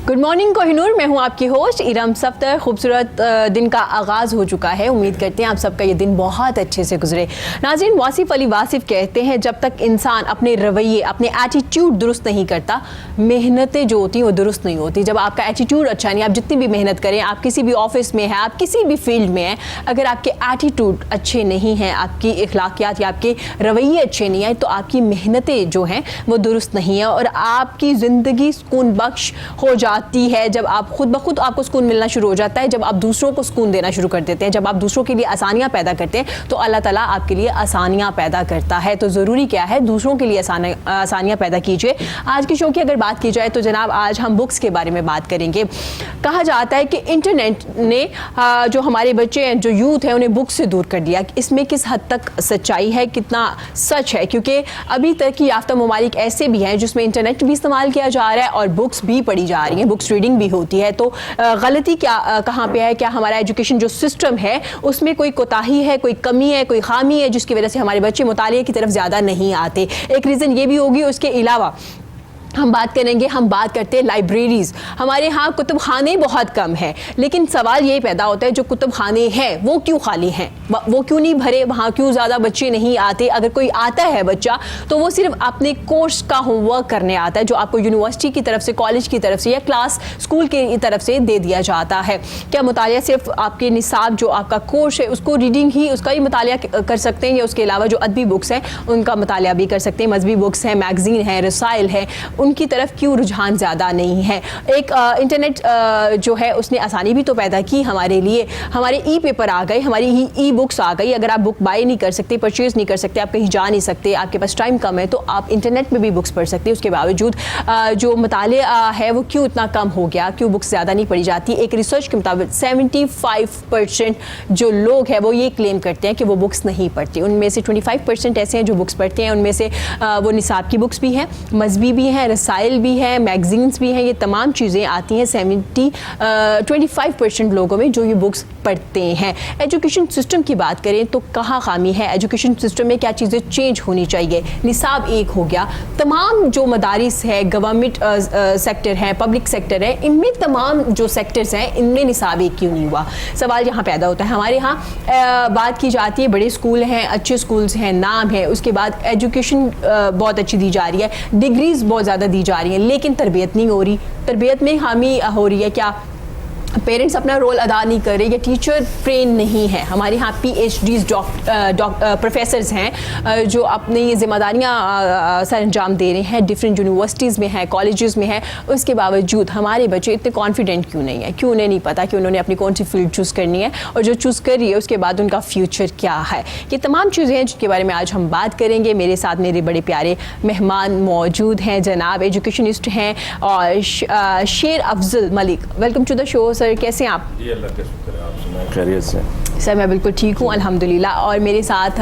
Good morning Kohinoor, मैं हूं आपकी होस्ट इरम सफ्तर। खूबसूरत दिन का आगाज़ हो चुका है। उम्मीद करते हैं आप सबका ये दिन बहुत अच्छे से गुजरे। नाज़रीन, वासिफ अली वासिफ कहते हैं जब तक इंसान अपने रवैये, अपने एटीट्यूड दुरुस्त नहीं करता, मेहनतें जो होती हैं वो दुरुस्त नहीं होती। जब आपका एटीट्यूड अच्छा नहीं, आप जितनी भी मेहनत करें, आप किसी भी ऑफिस में हैं, आप किसी भी फील्ड में हैं, अगर आपके एटीट्यूड अच्छे नहीं हैं, आपकी इखलाकियात या आपके रवैये अच्छे नहीं आए, तो आपकी मेहनतें जो हैं वो दुरुस्त नहीं है और आपकी ज़िंदगी सुकून बख्श हो जाती है। जब आप खुद ब खुद आपको सुकून मिलना शुरू हो जाता है, जब आप दूसरों को सुकून देना शुरू कर देते हैं, जब आप दूसरों के लिए आसानियाँ पैदा करते हैं, तो अल्लाह ताला आपके लिए आसानियाँ पैदा करता है। तो ज़रूरी क्या है, दूसरों के लिए आसानियाँ पैदा कीजिए। आज की शो की अगर बात की जाए तो जनाब आज हम बुक्स के बारे में बात करेंगे। कहा जाता है कि इंटरनेट ने जो हमारे बच्चे हैं, जो यूथ हैं, उन्हें बुक्स से दूर कर दिया। इसमें किस हद तक सच्चाई है, कितना सच है? क्योंकि अभी तक की याफ्ता ममालिक ऐसे भी हैं जिसमें इंटरनेट भी इस्तेमाल किया जा रहा है और बुक्स भी पढ़ी जा रही हैं, बुक्स रीडिंग भी होती है। तो गलती क्या कहाँ पे है? क्या हमारा एजुकेशन जो सिस्टम है उसमें कोई कोताही है, कोई कमी है, कोई खामी है जिसकी वजह से हमारे बच्चे मुतालिए की तरफ ज़्यादा नहीं आते? एक रीज़न ये भी होगी। उसके अलावा हम बात करते हैं लाइब्रेरीज़। हमारे यहाँ कुतुब खाने बहुत कम हैं, लेकिन सवाल यही पैदा होता है जो कुतुब खाने हैं वो क्यों खाली हैं, वो क्यों नहीं भरे, वहाँ क्यों ज़्यादा बच्चे नहीं आते? अगर कोई आता है बच्चा तो वो सिर्फ अपने कोर्स का होमवर्क करने आता है जो आपको यूनिवर्सिटी की तरफ से, कॉलेज की तरफ से या क्लास स्कूल की तरफ से दे दिया जाता है। क्या मुतालिया सिर्फ आपके निसाब जो आपका कोर्स है उसको रीडिंग ही उसका ही मुतालिया कर सकते हैं, या उसके अलावा जो अदबी बुक्स हैं उनका मुतालिया भी कर सकते हैं? मजहबी बुक्स हैं, मैगज़ीन है, रसाइल है, उनकी तरफ क्यों रुझान ज़्यादा नहीं है? एक इंटरनेट जो है उसने आसानी भी तो पैदा की हमारे लिए। हमारे ई पेपर आ गए, हमारी ई बुक्स आ गई। अगर आप बुक बाय नहीं कर सकते, परचेज़ नहीं कर सकते, आप कहीं जा नहीं सकते, आपके पास टाइम कम है, तो आप इंटरनेट में भी बुक्स पढ़ सकते हैं। उसके बावजूद जो मुतालिया है वो क्यों इतना कम हो गया? क्यों बुक्स ज़्यादा नहीं पढ़ी जाती? एक रिसर्च के मुताबिक 75% जो लोग हैं वो ये क्लेम करते हैं कि वो बुक्स नहीं पढ़ते। उनमें से 25% ऐसे हैं जो बुक्स पढ़ते हैं। उनमें से वो निसाब की बुक्स भी हैं, मजहबी भी हैं, रसाइल भी है, मैगजीन्स भी हैं। ये तमाम चीज़ें आती हैं 25% लोगों में जो ये बुक्स पढ़ते हैं। एजुकेशन सिस्टम की बात करें तो कहाँ खामी है? एजुकेशन सिस्टम में क्या चीज़ें चेंज होनी चाहिए? निसाब एक हो गया, तमाम जो मदारिस है, गवर्नमेंट सेक्टर है, पब्लिक सेक्टर है, इनमें तमाम जो सेक्टर्स हैं इनमें निसाब एक क्यों नहीं हुआ? सवाल यहाँ पैदा होता है। हमारे यहाँ बात की जाती है, बड़े स्कूल हैं, अच्छे स्कूल्स हैं, नाम है, उसके बाद एजुकेशन बहुत अच्छी दी जा रही है, डिग्रीज बहुत ज़्यादा दी जा रही हैं, लेकिन तरबियत नहीं हो रही। तरबियत में खामी हो रही है। क्या पेरेंट्स अपना रोल अदा नहीं कर रहे या टीचर ट्रेन नहीं है? हमारे यहाँ PhDs प्रोफेसर्स हैं जो अपनी ये जिम्मेदारियाँ सर अंजाम दे रहे हैं, डिफरेंट यूनिवर्सिटीज़ में हैं, कॉलेजेस में हैं। उसके बावजूद हमारे बच्चे इतने कॉन्फिडेंट क्यों नहीं है? क्यों उन्हें नहीं पता कि उन्होंने अपनी कौन सी फील्ड चूज़ करनी है और जो चूज़ कर रही है उसके बाद उनका फ्यूचर क्या है? ये तमाम चीज़ें हैं जिनके बारे में आज हम बात करेंगे। मेरे साथ मेरे बड़े प्यारे मेहमान मौजूद हैं, जनाब एजुकेशनिस्ट हैं और Sher Afzal Malik. Welcome to the show sir, कैसे हैं आप? जी अल्लाह का शुक्र है, आप सुनाएं? खैरियत से? सर मैं बिल्कुल ठीक हूँ अल्हम्दुलिल्लाह। और मेरे साथ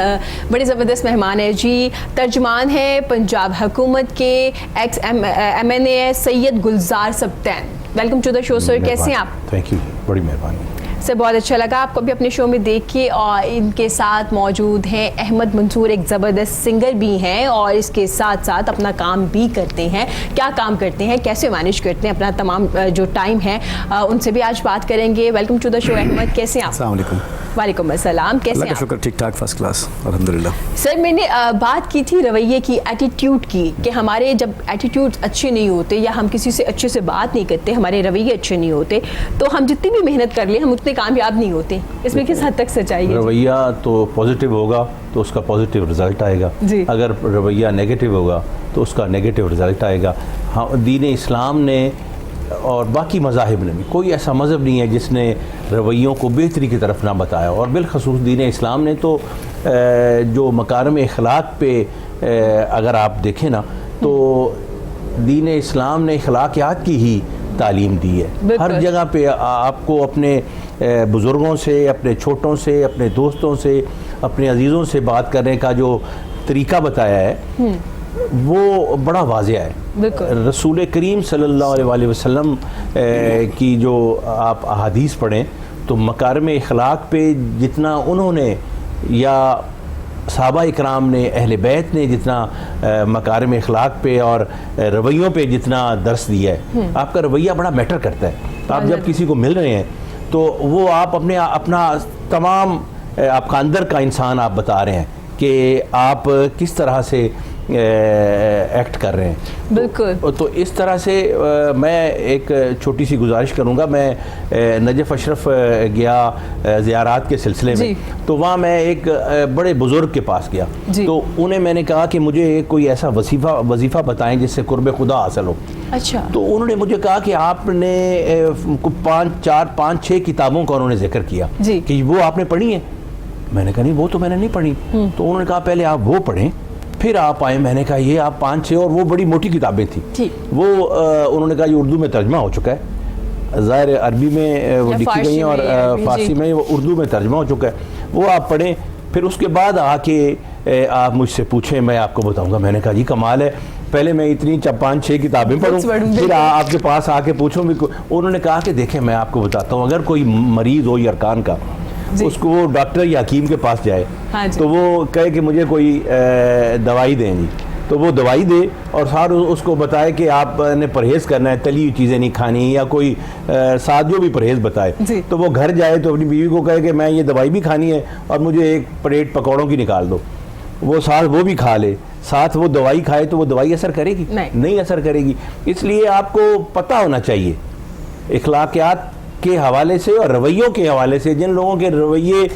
बड़े ज़बरदस्त मेहमान हैं जी, तर्जमान है पंजाब हुकूमत के ex MNA Syed Gulzar Sibtain. Welcome to the show sir, कैसे हैं आप? थैंक यू, बड़ी मेहरबानी सर, बहुत अच्छा लगा आपको भी अपने शो में देख के। और इनके साथ मौजूद हैं अहमद मंसूर, एक ज़बरदस्त सिंगर भी हैं और इसके साथ साथ अपना काम भी करते हैं। क्या काम करते हैं, कैसे मैनेज करते हैं अपना तमाम जो टाइम है, उनसे भी आज बात करेंगे। Welcome to the show Ahmed, कैसे हैं आप? अस्सलाम वालेकुम। वालेकुम अस्सलाम, कैसे हैं आप? शुक्र, ठीक ठाक, फर्स्ट क्लास, अल्हम्दुलिल्लाह। सर मैंने बात की थी रवैये की, एटीट्यूड की, कि हमारे जब एटीट्यूड अच्छे नहीं होते या हम किसी से अच्छे से बात नहीं करते, हमारे रवैये अच्छे नहीं होते, तो हम जितनी भी मेहनत कर लें हम उतने कामयाब नहीं होते। इसमें किस हद तक सच्चाई है? रवैया तो पॉजिटिव होगा तो उसका पॉजिटिव रिजल्ट आएगा, अगर रवैया नेगेटिव होगा तो उसका नेगेटिव रिजल्ट आएगा। हाँ, दीन इस्लाम ने और बाकी मज़ाहिब ने भी, कोई ऐसा मज़हब नहीं है जिसने रवैयों को बेहतरी की तरफ ना बताया। और बिलखसूस दीन इस्लाम ने तो जो मकारम अखलाक पे अगर आप देखें ना तो दीन इस्लाम ने अखलाकियात की ही तालीम दी है। हर जगह पे आपको अपने बुज़ुर्गों से, अपने छोटों से, अपने दोस्तों से, अपने अजीज़ों से बात करने का जो तरीका बताया है वो बड़ा वाज़ेह है। रसूल करीम सल्लल्लाहु अलैहि वसल्लम की जो आप अहादीस पढ़ें तो मकारिम अखलाक पे जितना उन्होंने या सहाबा इकराम ने, अहले बैत ने जितना मकारिम अखलाक पे और रवैयों पे जितना दर्स दिया है, आपका रवैया बड़ा मैटर करता है। आप जब किसी को मिल रहे हैं तो वो आप अपना तमाम आपका अंदर का इंसान आप बता रहे हैं कि आप किस तरह से एक्ट कर रहे हैं। बिल्कुल। तो इस तरह से मैं एक छोटी सी गुजारिश करूंगा। मैं नजफ़ अशरफ गया ज़ियारात के सिलसिले में, तो वहाँ मैं एक बड़े बुज़ुर्ग के पास गया, तो उन्हें मैंने कहा कि मुझे कोई ऐसा वजीफ़ा बताएं जिससे कुर्ब खुदा हासिल हो। अच्छा। तो उन्होंने मुझे कहा कि आपने 5-6 किताबों का उन्होंने जिक्र किया कि वो आपने पढ़ी है। मैंने कहा नहीं, वो तो मैंने नहीं पढ़ी। तो उन्होंने कहा पहले आप वो पढ़ें फिर आप आए। मैंने कहा ये आप 5-6, और वो बड़ी मोटी किताबें थी। वो उन्होंने कहा ये उर्दू में तर्जमा हो चुका है, ज़ाहिर अरबी में वो लिखी गई हैं और फ़ारसी में वो उर्दू में तर्जमा हो चुका है, वो आप पढ़ें। फिर उसके बाद आके आप मुझसे पूछें, मैं आपको बताऊंगा। मैंने कहा जी कमाल है, पहले मैं इतनी 5-6 किताबें पढ़ूं फिर आपके पास आके पूछूं। उन्होंने कहा कि देखें मैं आपको बताता हूँ, अगर कोई मरीज़ हो यरकान का, उसको वो डॉक्टर या हकीम के पास जाए, तो वो कहे कि मुझे कोई दवाई दें जी, तो वो दवाई दे और साथ उसको बताए कि आपने परहेज़ करना है, तली हुई चीज़ें नहीं खानी, या कोई साथ जो भी परहेज़ बताए। तो वो घर जाए तो अपनी बीवी को कहे कि मैं ये दवाई भी खानी है और मुझे एक प्लेट पकौड़ों की निकाल दो, वो साथ वो भी खा ले, साथ वो दवाई खाए, तो वो दवाई असर करेगी? नहीं असर करेगी। इसलिए आपको पता होना चाहिए इखलाकियात के हवाले से और रवैयों के हवाले से। जिन लोगों के रवैये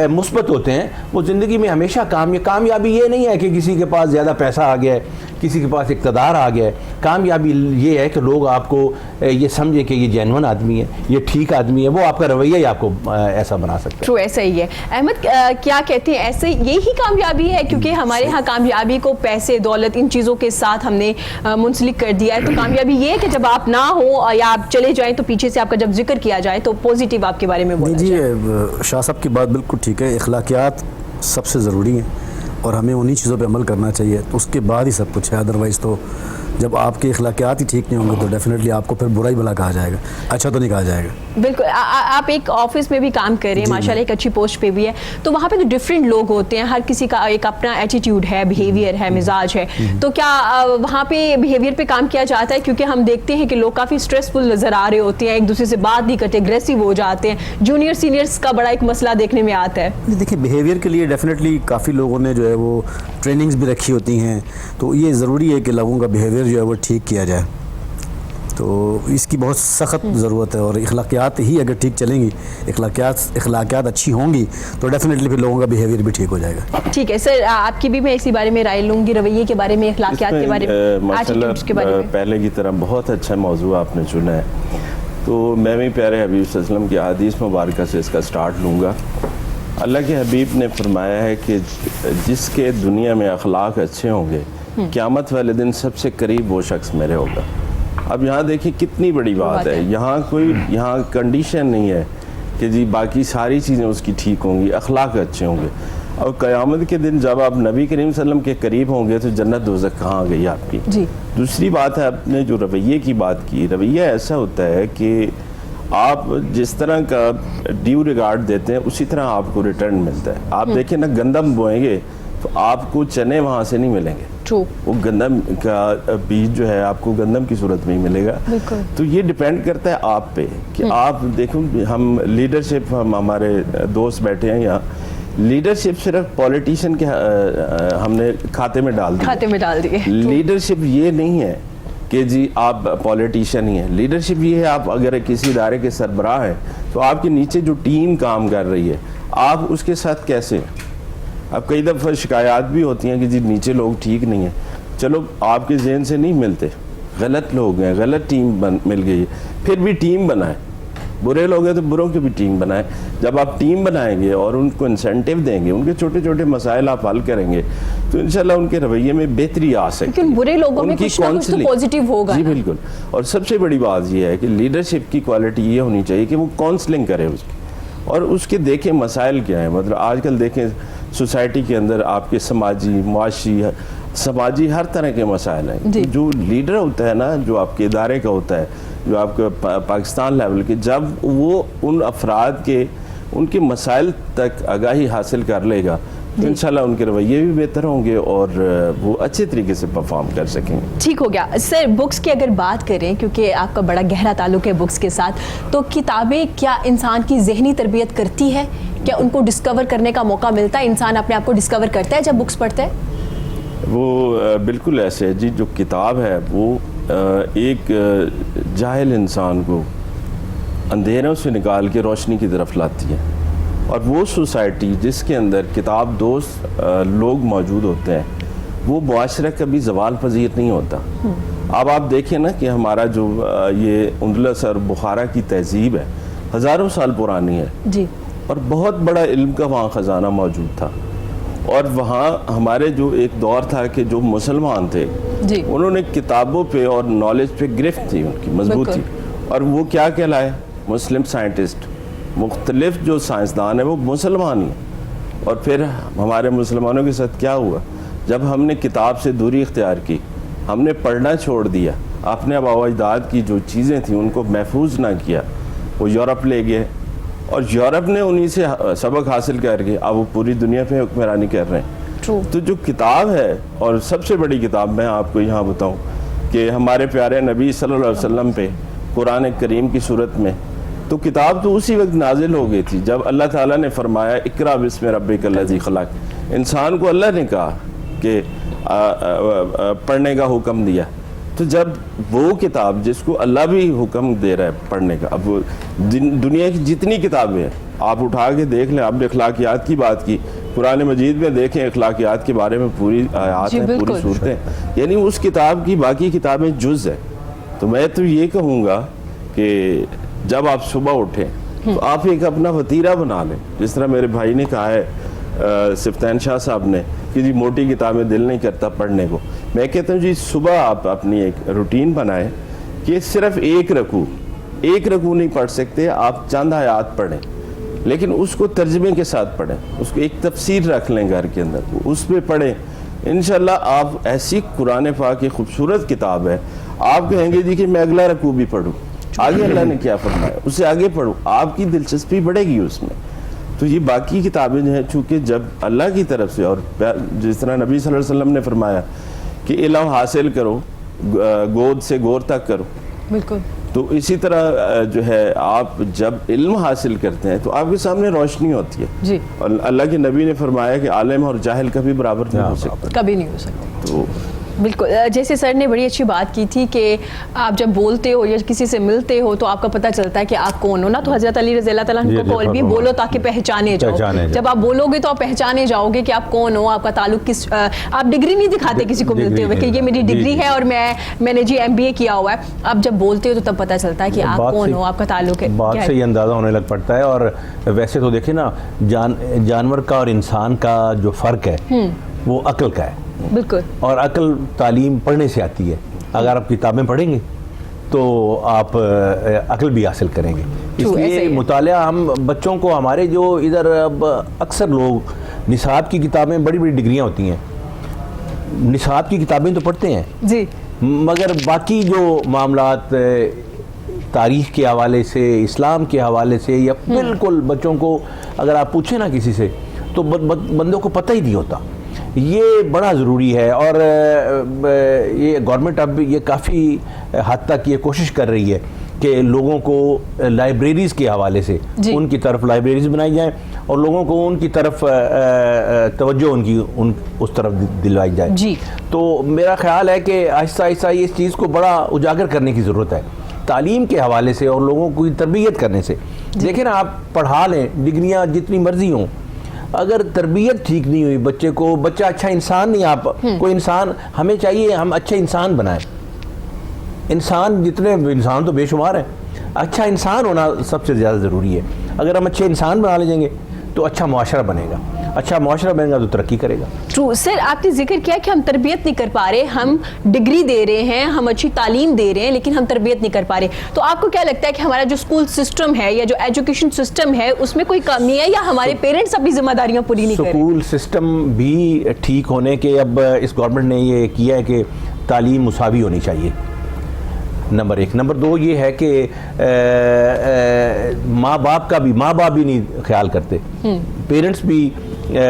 मुस्बत होते हैं वो ज़िंदगी में हमेशा कामयाबी ये नहीं है कि किसी के पास ज़्यादा पैसा आ गया है, किसी के पास इक़्तिदार आ गया है। कामयाबी ये है कि लोग आपको ये समझें कि ये जेन्युइन आदमी है, ये ठीक आदमी है। वो आपका रवैया ही आपको ऐसा बना सकता है। ट्रू, ऐसा ही है। अहमद क्या कहते हैं, ऐसे यही कामयाबी है? क्योंकि हमारे यहाँ कामयाबी को पैसे, दौलत, इन चीज़ों के साथ हमने मुंसलिक कर दिया है। तो कामयाबी ये है कि जब आप ना हो या आप चले जाएँ तो पीछे से आपका जब जिक्र किया जाए तो पॉजिटिव आपके बारे में बोला जाए। शाह साहब की बात बिल्कुल ठीक है, इखलाकियात सबसे ज़रूरी हैं और हमें उन्हीं चीज़ों पे अमल करना चाहिए, तो उसके बाद ही सब कुछ है। अदरवाइज़ तो जब आपके इखलाकियात ही ठीक नहीं होंगे तो डेफिनेटली आपको फिर बुरा ही भला कहा जाएगा, अच्छा तो नहीं कहा जाएगा। बिल्कुल। आप एक ऑफिस में भी काम कर रहे हैं, माशाल्लाह एक अच्छी पोस्ट पे भी है, तो वहाँ पे तो डिफरेंट लोग होते हैं, हर किसी का एक अपना एटीट्यूड है, बिहेवियर है, मिजाज है। तो क्या वहाँ पे बिहेवियर पे काम किया जाता है? क्योंकि हम देखते हैं कि लोग काफ़ी स्ट्रेसफुल नज़र आ रहे होते हैं, एक दूसरे से बात नहीं करते, अग्रेसिव हो जाते हैं। जूनियर सीनियर्स का बड़ा एक मसला देखने में आता है। देखिए बिहेवियर के लिए डेफिनेटली काफ़ी लोगों ने जो है वो ट्रेनिंग्स भी रखी होती हैं, तो ये ज़रूरी है कि लोगों का बिहेवियर जो है वो ठीक किया जाए। तो इसकी बहुत सख्त ज़रूरत है और इखलाकियात ही अगर ठीक चलेंगी, इखलाकियात अच्छी होंगी तो डेफिनेटली फिर लोगों का बिहेवियर भी ठीक हो जाएगा। ठीक है सर, आपकी भी मैं इसी बारे में राय लूँगी, रवैये के बारे में, इखलाकियात के बारे में, एटीट्यूड्स के बारे में। पहले की तरह बहुत अच्छा मौजू आपने चुना है, तो मैं भी प्यारे हबीब सल्लल्लाहु अलैहि वसल्लम की हदीस मुबारक से इसका स्टार्ट लूँगा। अल्लाह के हबीब ने फरमाया है कि जिसके दुनिया में अखलाक अच्छे होंगे, क़यामत वाले दिन सबसे करीब वो शख्स मेरे होगा। अब यहाँ देखिए कितनी बड़ी बात है, यहाँ कंडीशन नहीं है कि जी बाकी सारी चीज़ें उसकी ठीक होंगी, अखलाक अच्छे होंगे। और क़यामत के दिन जब आप नबी करीम सल्लल्लाहु अलैहि वसल्लम के करीब होंगे तो जन्नत दोज़ख कहाँ गई आपकी। जी। दूसरी बात है, आपने जो रवैये की बात की, रवैया ऐसा होता है कि आप जिस तरह का ड्यू रिगार्ड देते हैं उसी तरह आपको रिटर्न मिलता है। आप देखें ना, गंदम बोएंगे तो आपको चने वहाँ से नहीं मिलेंगे, वो गंदम का बीज जो है आपको गंदम की सूरत में ही मिलेगा। तो ये डिपेंड करता है आप पे कि आप देखो, हम लीडरशिप, हम हमारे दोस्त बैठे हैं यहाँ, लीडरशिप सिर्फ पॉलिटिशियन के हमने खाते में डाल दिए। लीडरशिप ये नहीं है कि जी आप पॉलिटिशियन ही हैं। लीडरशिप ये है, आप अगर किसी इदारे के सरबराह हैं तो आपके नीचे जो टीम काम कर रही है आप उसके साथ कैसे हैं। अब कई दफ़ा शिकायत भी होती हैं कि जी नीचे लोग ठीक नहीं हैं, चलो आपके जहन से नहीं मिलते, गलत लोग हैं, गलत टीम मिल गई है, फिर भी टीम बनाएं। बुरे लोग हैं तो बुरों की भी टीम बनाएं। जब आप टीम बनाएंगे और उनको इंसेंटिव देंगे, उनके छोटे छोटे मसाइल आप हल करेंगे तो इंशाल्लाह उनके रवैये में बेहतरी आ सकती है। बुरे लोगों में कुछ ना कुछ तो पॉजिटिव होगा। जी बिल्कुल। और सबसे बड़ी बात यह है कि लीडरशिप की क्वालिटी ये होनी चाहिए कि वो काउंसलिंग करे उसकी, और उसके देखें मसाइल क्या है। मतलब आजकल देखें सोसाइटी के अंदर आपके समाजी हर तरह के मसाइल हैं। जो लीडर होता है ना, जो आपके इदारे का होता है, जो आपके पाकिस्तान लेवल के, जब वो उन अफराद के उनके मसाइल तक आगाही हासिल कर लेगा तो इंशाल्लाह उनके रवैये भी बेहतर होंगे और वो अच्छे तरीके से परफॉर्म कर सकेंगे। ठीक हो गया सर। बुक्स की अगर बात करें, क्योंकि आपका बड़ा गहरा ताल्लुक है बुक्स के साथ, तो किताबें क्या इंसान की ज़हनी तरबियत करती है? क्या उनको डिस्कवर करने का मौका मिलता है? इंसान अपने आप को डिस्कवर करता है जब बुक्स पढ़ता है? वो बिल्कुल ऐसे है जी, जो किताब है वो एक जाहिल इंसान को अंधेरों से निकाल के रोशनी की तरफ लाती है, और वो सोसाइटी जिसके अंदर किताब दोस्त लोग मौजूद होते हैं, वो मुआशरा कभी ज़वाल पजीर नहीं होता। अब आप देखें ना कि हमारा जो ये अंदलस और बुखारा की तहजीब है, हज़ारों साल पुरानी है जी, और बहुत बड़ा इल्म का वहाँ ख़जाना मौजूद था। और वहाँ हमारे जो एक दौर था कि जो मुसलमान थे जी, उन्होंने किताबों पे और नॉलेज पे गिरफ्त थी, उनकी मजबूत थी, और वो क्या कहलाए? मुस्लिम साइंटिस्ट। मुख्तलिफ जो साइंसदान है वो मुसलमान ही। और फिर हमारे मुसलमानों के साथ क्या हुआ? जब हमने किताब से दूरी इख्तियार की, हमने पढ़ना छोड़ दिया, अपने आबा अजदाद की जो चीज़ें थी उनको महफूज ना किया, वो यूरोप ले गए और यूरोप ने उन्हीं से सबक हासिल करके अब वो पूरी दुनिया पे हुक्मरानी कर रहे हैं। तो जो किताब है, और सबसे बड़ी किताब मैं आपको यहाँ बताऊँ कि हमारे प्यारे नबी सल्लल्लाहु अलैहि वसल्लम पे कुरान करीम की सूरत में, तो किताब तो उसी वक्त नाजिल हो गई थी जब अल्लाह ताला ने फरमाया इकरा बिस्मि रब्बिकल्लज़ी खलक। इंसान को अल्लाह ने कहा कि पढ़ने का हुक्म दिया, तो जब वो किताब जिसको अल्लाह भी हुक्म दे रहा है पढ़ने का, अब दुनिया की जितनी किताबें हैं आप उठा के देख लें, आपने अखलाकियात की बात की, कुरान मजीद में देखें अखलाकियात के बारे में पूरी आयत हैं, पूरी सूरतें, यानी उस किताब की बाकी किताबें जुज़ है। तो मैं तो ये कहूँगा कि जब आप सुबह उठें तो आप एक अपना वतीरा बना लें, जिस तरह मेरे भाई ने कहा है सिफ्तैन शाह साहब ने कि जी मोटी किताबें दिल नहीं करता पढ़ने को। मैं कहता हूँ जी सुबह आप अपनी एक रूटीन बनाएं कि सिर्फ एक रकू नहीं पढ़ सकते, आप चंद आयात पढ़ें, लेकिन उसको तर्जमे के साथ पढ़ें, उसको एक तफसीर रख लें घर के अंदर, उस पर पढ़ें। इंशाल्लाह आप ऐसी कुरान पाक की खूबसूरत किताब है, आप कहेंगे जी कि मैं अगला रकू भी पढ़ूँ, आगे अल्लाह ने क्या फरमाया उससे आगे पढ़ूँ, आपकी दिलचस्पी बढ़ेगी उसमें। तो ये बाकी किताबें जो हैं, चूँकि जब अल्लाह की तरफ से, और जिस तरह नबी सल्लल्लाहु अलैहि वसल्लम ने फरमाया कि इल्म हासिल करो, गोद से गोर तक करो, बिल्कुल, तो इसी तरह जो है आप जब इल्म हासिल करते हैं तो आपके सामने रोशनी होती है जी। और अल्लाह के नबी ने फरमाया कि आलिम और जाहिल कभी बराबर नहीं हो सकता, कभी नहीं हो सकता। तो बिल्कुल, जैसे सर ने बड़ी अच्छी बात की थी कि आप जब बोलते हो या किसी से मिलते हो तो आपका पता चलता है कि आप कौन हो ना। तो हज़रत अली रज़ी अल्लाह तआला अन्हु को कॉल भी बोलो ताकि पहचाने जाओ। जब आप बोलोगे तो आप पहचाने जाओगे कि आप कौन हो, आपका ताल्लुक किस, आप डिग्री नहीं दिखाते किसी को मिलते हुए कि ये मेरी डिग्री है और मैंने जी MBA किया हुआ है। आप जब बोलते हो तो तब पता चलता है कि आप कौन हो, आपका ताल्लुक है। बात से ये अंदाज़ा होने लग पड़ता है। और वैसे तो देखिए ना, जानवर का और इंसान का जो फ़र्क है वो अक्ल का है। बिल्कुल, और अक्ल तालीम पढ़ने से आती है। अगर आप किताबें पढ़ेंगे तो आप अक्ल भी हासिल करेंगे। इसलिए मुतालिया हम बच्चों को, हमारे जो इधर अब अक्सर लोग निसाब की किताबें, बड़ी बड़ी डिग्रियां होती हैं, निसाब की किताबें तो पढ़ते हैं जी, मगर बाकी जो मामलात तारीख़ के हवाले से, इस्लाम के हवाले से, या बिल्कुल बच्चों को अगर आप पूछें ना किसी से तो बंदों को पता ही नहीं होता। ये बड़ा ज़रूरी है। और ये गवर्नमेंट अब ये काफ़ी हद तक ये कोशिश कर रही है कि लोगों को लाइब्रेरीज़ के हवाले से उनकी तरफ लाइब्रेरीज़ बनाई जाएं और लोगों को उनकी तरफ तवज्जो उस तरफ दिलवाई जाए जी। तो मेरा ख्याल है कि आहिस्ता आहिस्ता इस चीज़ को बड़ा उजागर करने की ज़रूरत है, तालीम के हवाले से और लोगों को तरबियत करने से। देखिए ना, आप पढ़ा लें, डिग्रियाँ जितनी मर्जी हों, अगर तरबियत ठीक नहीं हुई बच्चे को, बच्चा अच्छा इंसान नहीं, आप कोई इंसान, हमें चाहिए हम अच्छे इंसान बनाएं। इंसान इंसान तो बेशुमार हैं, अच्छा इंसान होना सबसे ज़्यादा ज़रूरी है। अगर हम अच्छे इंसान बना लेंगे तो अच्छा मुआशरा बनेगा, अच्छा मुआशरा बनेगा तो तरक्की करेगा। ट्रू सर, आपने जिक्र किया कि हम तरबियत नहीं कर पा रहे, हम डिग्री दे रहे हैं, हम अच्छी तालीम दे रहे हैं, लेकिन हम तरबियत नहीं कर पा रहे। तो आपको क्या लगता है कि हमारा जो स्कूल सिस्टम है या जो एजुकेशन सिस्टम है उसमें कोई कमी है, या हमारे पेरेंट्स अपनी जिम्मेदारियां पूरी नहीं कर रहे? स्कूल सिस्टम भी ठीक होने के, अब इस गवर्नमेंट ने ये किया है कि तालीम मुसावी होनी चाहिए, नंबर 1। नंबर 2 ये है कि माँ बाप भी नहीं ख्याल करते, पेरेंट्स भी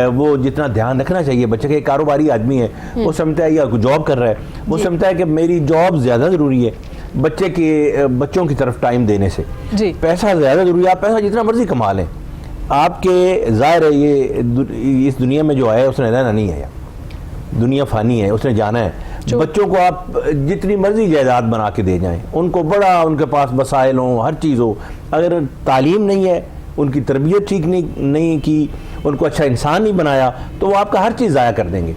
वो जितना ध्यान रखना चाहिए बच्चे का, एक कारोबारी आदमी है, वो समझता है या जॉब कर रहा है, वो समझता है कि मेरी जॉब ज़्यादा ज़रूरी है बच्चों की तरफ टाइम देने से। जी। पैसा ज़्यादा ज़रूरी है, आप पैसा जितना मर्जी कमा लें, आपके ज़ाहिर है ये इस दुनिया में जो आया है उसने रहना नहीं है, दुनिया फ़ानी है, उसने जाना है। बच्चों को आप जितनी मर्जी जायदाद बना के दे जाएं, उनको बड़ा उनके पास वसाइल हों, हर चीज़ हो, अगर तालीम नहीं है, उनकी तरबियत ठीक नहीं की, उनको अच्छा इंसान नहीं बनाया, तो वो आपका हर चीज़ ज़ाया कर देंगे।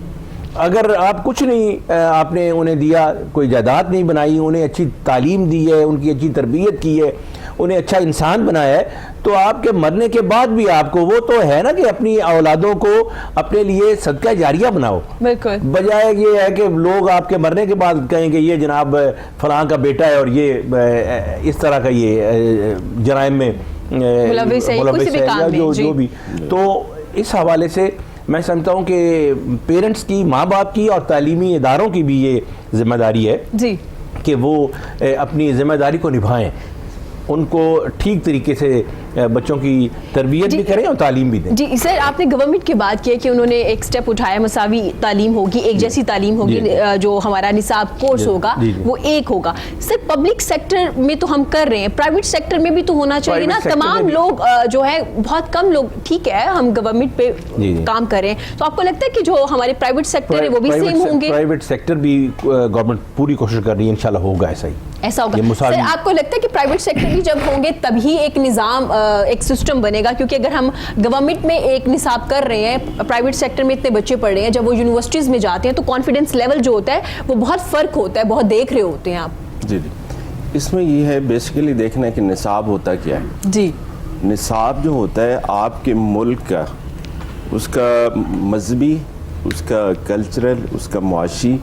अगर आप कुछ नहीं आपने उन्हें दिया, कोई जायदाद नहीं बनाई, उन्हें अच्छी तालीम दी है, उनकी अच्छी तरबियत की है, उन्हें अच्छा इंसान बनाया है, तो आपके मरने के बाद भी आपको वो तो है ना कि अपनी औलादों को अपने लिए सदका जारिया बनाओ। बिल्कुल। बजाय ये है कि लोग आपके मरने के बाद कहेंगे ये जनाब फलां का बेटा है और ये इस तरह का ये जराइम में मुलव्विस है या जो भी। तो इस हवाले से मैं समझता हूँ कि पेरेंट्स की, माँ बाप की और तालीमी इदारों की भी ये जिम्मेदारी है जी कि वो अपनी जिम्मेदारी को निभाएं, उनको ठीक तरीके से बच्चों की तरबियत भी करें और तालीम भी दें। जी सर, आपने गवर्नमेंट की बात की है कि उन्होंने एक स्टेप उठाया, मसावी तालीम होगी, एक जैसी तालीम होगी, जो हमारा निसाब कोर्स होगा वो एक होगा। सर पब्लिक सेक्टर में तो हम कर रहे हैं, प्राइवेट सेक्टर में भी तो होना चाहिए ना। तमाम लोग जो है, बहुत कम लोग, ठीक है हम गवर्नमेंट पे काम कर रहे हैं, तो आपको लगता है कि जो हमारे प्राइवेट सेक्टर है वो भी सेम होंगे? प्राइवेट सेक्टर भी गवर्नमेंट पूरी कोशिश कर रही है, इंशाल्लाह होगा ऐसा ही, ऐसा होगा। सर आपको लगता है कि प्राइवेट सेक्टर भी जब होंगे तभी एक निज़ाम, एक सिस्टम बनेगा? क्योंकि अगर हम गवर्नमेंट में एक निसाब कर रहे हैं, प्राइवेट सेक्टर में इतने बच्चे पढ़ रहे हैं, जब वो यूनिवर्सिटीज़ में जाते हैं तो कॉन्फिडेंस लेवल जो होता है वो बहुत फ़र्क होता है, बहुत देख रहे होते हैं आप। जी जी, इसमें ये है बेसिकली देखना है कि निसाब होता क्या है। जी, निसाब जो होता है आपके मुल्क का, उसका मजहबी, उसका कल्चरल, उसका मुआशी,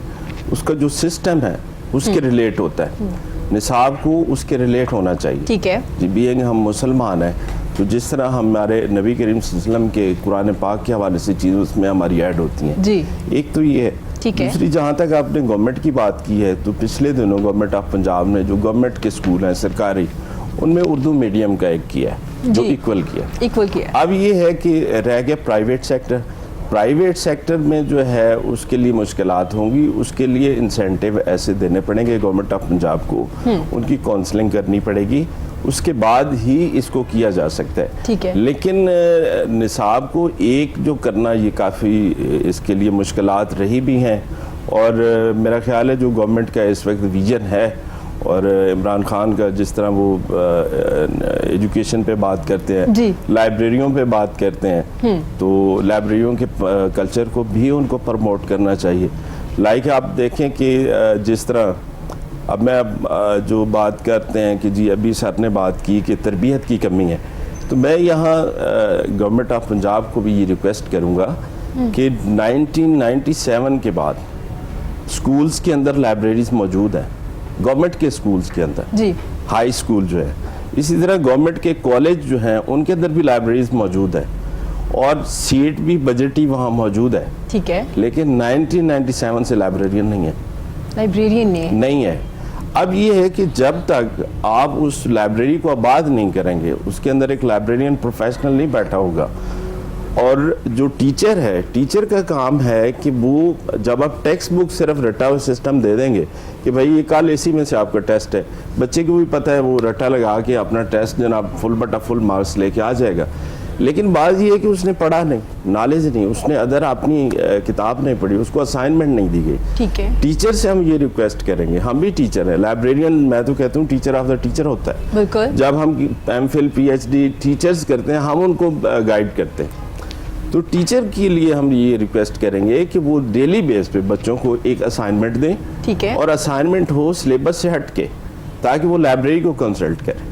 उसका जो सिस्टम है उसके रिलेट होता है। निसाब को उसके रिलेट होना चाहिए। ठीक है जी, बीइंग हम मुसलमान हैं तो जिस तरह हमारे नबी करीम सल्लल्लाहु अलैहि वसल्लम के कुरान पाक के हवाले से चीज़ें उसमें हमारी ऐड होती हैं। जी, एक तो ये है। ठीक है। दूसरी, जहाँ तक आपने गवर्नमेंट की बात की है, तो पिछले दिनों गवर्नमेंट ऑफ पंजाब ने जो गवर्नमेंट के स्कूल हैं सरकारी, उनमें उर्दू मीडियम का एक किया है, जो इक्वल किया। अब ये है कि रह गया प्राइवेट सेक्टर। प्राइवेट सेक्टर में जो है उसके लिए मुश्किलात होंगी, उसके लिए इंसेंटिव ऐसे देने पड़ेंगे गवर्नमेंट ऑफ पंजाब को, उनकी काउंसलिंग करनी पड़ेगी, उसके बाद ही इसको किया जा सकता है। ठीक है। लेकिन निसाब को एक जो करना, ये काफ़ी इसके लिए मुश्किलात रही भी हैं, और मेरा ख्याल है जो गवर्नमेंट का इस वक्त विजन है, और इमरान खान का जिस तरह वो एजुकेशन पे बात करते हैं, लाइब्रेरियों पे बात करते हैं, तो लाइब्रेरियों के कल्चर को भी उनको प्रमोट करना चाहिए। लाइक आप देखें कि जिस तरह अब मैं जो बात करते हैं कि जी अभी सर ने बात की कि तरबियत की कमी है, तो मैं यहाँ गवर्नमेंट ऑफ पंजाब को भी ये रिक्वेस्ट करूँगा कि 1997 के बाद स्कूल्स के अंदर लाइब्रेरीज मौजूद हैं, गवर्नमेंट के स्कूल्स के अंदर जी, हाई स्कूल जो है, इसी तरह गवर्नमेंट के कॉलेज जो हैं उनके अंदर भी लाइब्रेरीज मौजूद है, और सीट भी बजटी वहाँ मौजूद है। ठीक है। लेकिन 1997 से लाइब्रेरियन नहीं है। अब ये है कि जब तक आप उस लाइब्रेरी को आबाद नहीं करेंगे, उसके अंदर एक लाइब्रेरियन प्रोफेशनल नहीं बैठा होगा, और जो टीचर है, टीचर का काम है कि वो जब आप टेक्स्ट बुक सिर्फ रटा हुआ सिस्टम दे देंगे कि भाई ये कल इसी में से आपका टेस्ट है, बच्चे को भी पता है वो रटा लगा के अपना टेस्ट जनाब फुल बटा फुल मार्क्स लेके आ जाएगा। लेकिन बात ये है कि उसने पढ़ा नहीं, नॉलेज नहीं, उसने अदर अपनी किताब नहीं पढ़ी, उसको असाइनमेंट नहीं दी गई। ठीक है। टीचर से हम ये रिक्वेस्ट करेंगे, हम भी टीचर हैं, लाइब्रेरियन मैं तो कहता हूँ टीचर ऑफ द टीचर होता है। बिल्कुल। जब हम एमफिल पीएचडी टीचर्स करते हैं, हम उनको गाइड करते हैं, तो टीचर के लिए हम ये रिक्वेस्ट करेंगे कि वो डेली बेस पे बच्चों को एक असाइनमेंट दें। ठीक है। और असाइनमेंट हो सिलेबस से हट के, ताकि वो लाइब्रेरी को कंसल्ट करे।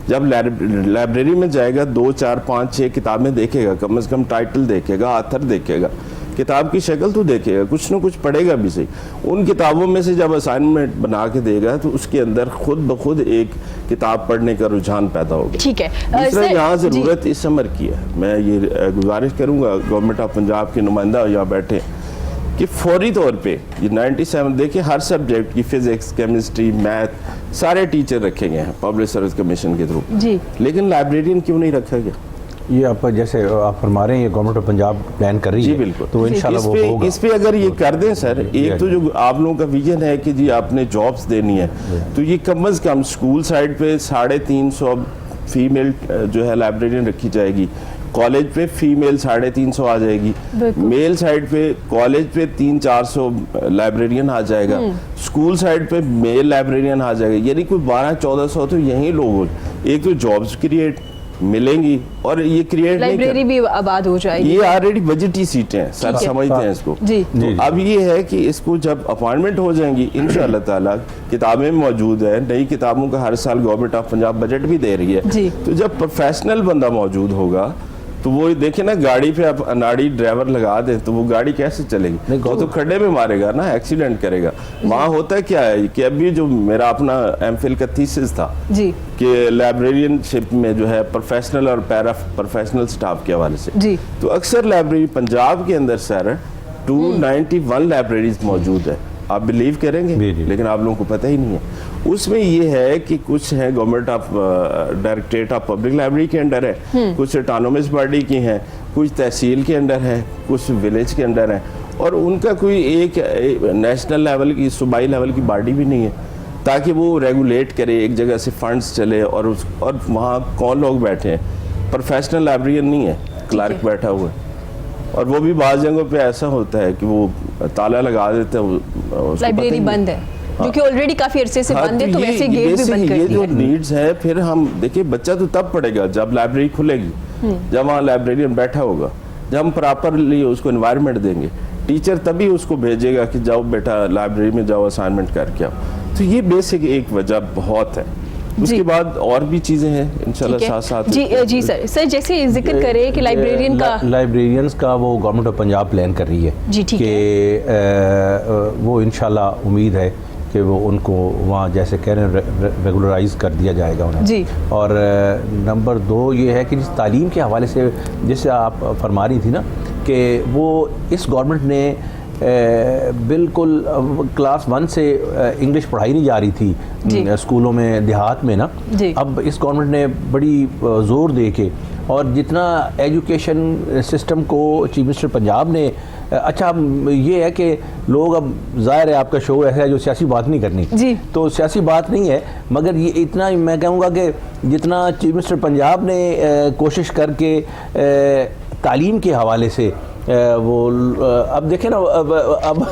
जब लाइब्रेरी में जाएगा 2, 4, 5, 6 किताबें देखेगा, कम से कम टाइटल देखेगा, ऑथर देखेगा, किताब की शक्ल तो देखेगा, कुछ ना कुछ पढ़ेगा भी सही। उन किताबों में से जब असाइनमेंट बना के देगा तो उसके अंदर खुद ब खुद एक किताब पढ़ने का रुझान पैदा होगा। ठीक है। दूसरा, यहाँ ज़रूरत इस अमर की है, मैं ये गुजारिश करूँगा गवर्नमेंट ऑफ पंजाब के नुमाइंदा यहाँ बैठे कि फौरी तौर पे ये 97 देखिए हर सब्जेक्ट की फिजिक्स, केमिस्ट्री, मैथ सारे टीचर रखे गए हैं पब्लिक सर्विस कमीशन के थ्रू, लेकिन लाइब्रेरियन क्यों नहीं रखा गया? ये आप जैसे आप फरमा रहे हैं ये गवर्नमेंट ऑफ पंजाब प्लान कर रही जी है, बिल्कुल। तो इंशाल्लाह वो होगा। इस पे अगर ये कर दें सर, एक तो जो आप लोगों का विजन है कि जी आपने जॉब्स देनी है, तो ये कम से कम स्कूल साइड पे 350 फीमेल जो है लाइब्रेरियन रखी जाएगी, कॉलेज पे फीमेल 350 आ जाएगी, मेल साइड पे कॉलेज पे 300-400 लाइब्रेरियन आ जाएगा, स्कूल साइड पे मेल लाइब्रेरियन आ जाएगा, यानी कोई 1200-1400 तो यही लोग, एक तो जॉब्स क्रिएट मिलेंगी और ये क्रिएट लाइब्रेरी भी आबाद हो जाएगी। ये ऑलरेडी बजटी सीटें हैं सर, समझते हैं इसको जी। तो अब ये है कि इसको जब अपॉइंटमेंट हो जाएंगी इंशाअल्लाह ताला, किताबें मौजूद है, नई किताबों का हर साल गवर्नमेंट ऑफ पंजाब बजट भी दे रही है, तो जब प्रोफेशनल बंदा मौजूद होगा तो वो देखे ना, गाड़ी पे आप अनाड़ी ड्राइवर लगा दें तो वो गाड़ी कैसे चलेगी, वो तो खड्डे में मारेगा ना, एक्सीडेंट करेगा। वहाँ होता क्या है कि अभी जो मेरा अपना एमफिल का थीसिस था जी कि लाइब्रेरियनशिप में जो है प्रोफेशनल और पैरा प्रोफेशनल स्टाफ के हवाले से जी, तो अक्सर लाइब्रेरी पंजाब के अंदर सर 291 लाइब्रेरीज मौजूद है, आप बिलीव करेंगे, लेकिन आप लोगों को पता ही नहीं है। उसमें ये है कि कुछ है government of directorate of public library के अंडर है, कुछ ऑटोनोमस बॉडी की हैं, कुछ तहसील के अंडर है, कुछ विलेज के अंडर है, और उनका कोई एक नेशनल लेवल की सूबाई लेवल की बॉडी भी नहीं है ताकि वो रेगुलेट करे, एक जगह से फंड्स चले और वहाँ कौन लोग बैठे हैं, प्रोफेशनल लाइब्रेरियन नहीं है, क्लर्क बैठा हुआ है, और वो भी बाज़ जगहों पे ऐसा होता है कि वो ताला लगा देते हैं, लाइब्रेरी बंद है क्योंकि ऑलरेडी काफी अरसे से बंद है, तो वैसे गेट भी बंद कर ये जो दिया। नीड्स है, फिर हम देखिए बच्चा तो तब पढ़ेगा जब लाइब्रेरी खुलेगी, जब वहाँ लाइब्रेरियन बैठा होगा, जब हम प्रॉपरली उसको एनवायरनमेंट देंगे, टीचर तभी उसको भेजेगा कि जाओ बेटा लाइब्रेरी में जाओ असाइनमेंट करके आओ। तो ये बेसिक एक वजह बहुत है, उसके बाद और भी चीजें हैं इंशाल्लाह साथ साथ। जी सर जैसे जिक्र करें कि लाइब्रेरियन का लाइब्रेरियंस का वो गवर्नमेंट ऑफ पंजाब प्लान कर रही है जी, ठीक कि वो इंशाल्लाह उम्मीद है कि वो उनको वहाँ जैसे कह रहे हैं रेगुलराइज कर दिया जाएगा उन्हें जी। और नंबर 2 ये है कि जिस तालीम के हवाले से जैसे आप फरमा रही थी ना कि वो इस गवर्नमेंट ने बिल्कुल क्लास 1 से इंग्लिश पढ़ाई नहीं जा रही थी स्कूलों में देहात में ना, अब इस गवर्नमेंट ने बड़ी ज़ोर दे के और जितना एजुकेशन सिस्टम को चीफ मिनिस्टर पंजाब ने अच्छा ये है कि लोग अब ज़ाहिर है आपका शो ऐसा है जो सियासी बात नहीं करनी जी, तो सियासी बात नहीं है, मगर ये इतना मैं कहूँगा कि जितना चीफ मिनिस्टर पंजाब ने कोशिश करके तालीम के हवाले से वो अब देखें ना अब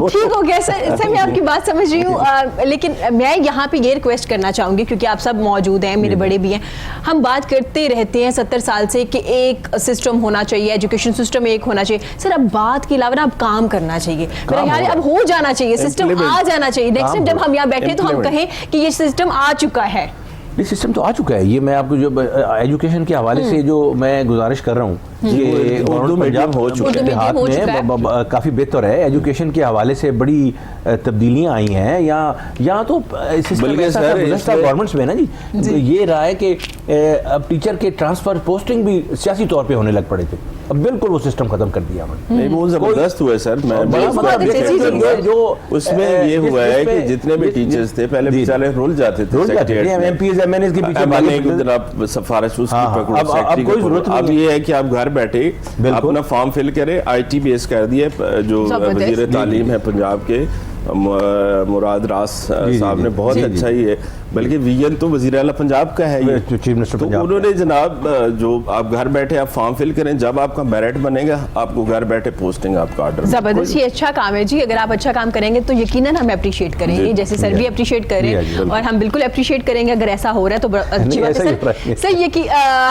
ठीक हो गया सर मैं आपकी बात समझ रही हूँ, लेकिन मैं यहाँ पे ये रिक्वेस्ट करना चाहूँगी क्योंकि आप सब मौजूद हैं, मेरे बड़े भी हैं, हम बात करते रहते हैं 70 साल से कि एक सिस्टम होना चाहिए, एजुकेशन सिस्टम एक होना चाहिए। सर अब बात के अलावा ना अब काम करना चाहिए, अब हो जाना चाहिए, सिस्टम आ जाना चाहिए। नेक्स्ट टाइम जब हम यहाँ बैठे तो हम कहें कि ये सिस्टम आ चुका है। ये सिस्टम तो आ चुका है। ये मैं आपको जो एजुकेशन के हवाले से जो मैं गुजारिश कर रहा हूँ कि उर्दू पंजाब हो चुका है, हाथ में काफ़ी बेहतर है, एजुकेशन के हवाले से बड़ी तब्दीलियाँ आई हैं। यहाँ तो गवर्नमेंट्स में ना जी ये रहा है कि अब टीचर के ट्रांसफ़र पोस्टिंग भी सियासी तौर पे होने लग पड़े थे, अब बिल्कुल वो सिस्टम खत्म कर दिया हमने। नहीं वो जबरदस्त हुआ है सर, मैं जो उसमें ये हुआ है कि जितने भी टीचर्स थे पहले बेचारे रुल जाते थे, सिफारिश उसकी पकड़ो, अब ये है कि आप घर बैठे अपना फॉर्म फिल करें, IT बेस कर दिए, जो वजीर तालीम है पंजाब के मुराद रास साहब ने बहुत अच्छा ही है, बल्कि विजन तो वज़ीर आला पंजाब का है ये, चीफ मिनिस्टर तो उन्होंने जनाब जो आप घर बैठे आप फॉर्म फिल करें, जब आपका मेरिट बनेगा आपको घर बैठे पोस्टिंग आपका ऑर्डर। जबरदस्त, ये अच्छा काम है जी, अगर आप अच्छा काम करेंगे तो यकीनन हम अप्रिशिएट करेंगे, जैसे सर भी अप्रिशिएट करें और हम बिल्कुल अप्रिशिएट करेंगे अगर ऐसा हो रहा है तो अच्छी बात है सर। ये कि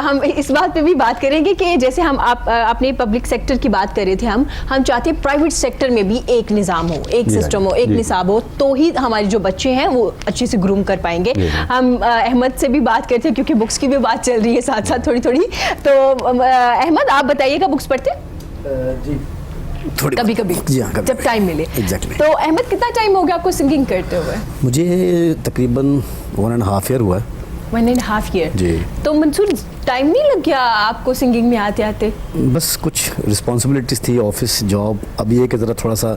हम इस बात पे भी बात करेंगे कि जैसे हम अपने पब्लिक सेक्टर की बात कर रहे थे, हम चाहते हैं प्राइवेट सेक्टर में भी एक निज़ाम हो, एक सिस्टम हो, एक निसाब हो, तो ही हमारे जो बच्चे हैं वो अच्छे से ग्रूम कर पाएंगे। हम अहमद से भी बात करते हैं क्योंकि बुक्स की भी बात चल रही है साथ साथ थोड़ी थोड़ी, तो अहमद आप बताइएगा बुक्स पढ़ते जी थोड़ी कभी कभी जब टाइम मिले। एग्जैक्टली। तो अहमद कितना टाइम हो गया आपको सिंगिंग करते हुए? मुझे तकरीबन 1.5 ईयर हुआ है। 1.5 ईयर जी। तो मंसूर टाइम नहीं लग गया आपको सिंगिंग में आते आते? बस कुछ रिस्पॉन्सिबिलिटीज़ थी, ऑफिस जॉब, अब ये कि ज़रा थोड़ा सा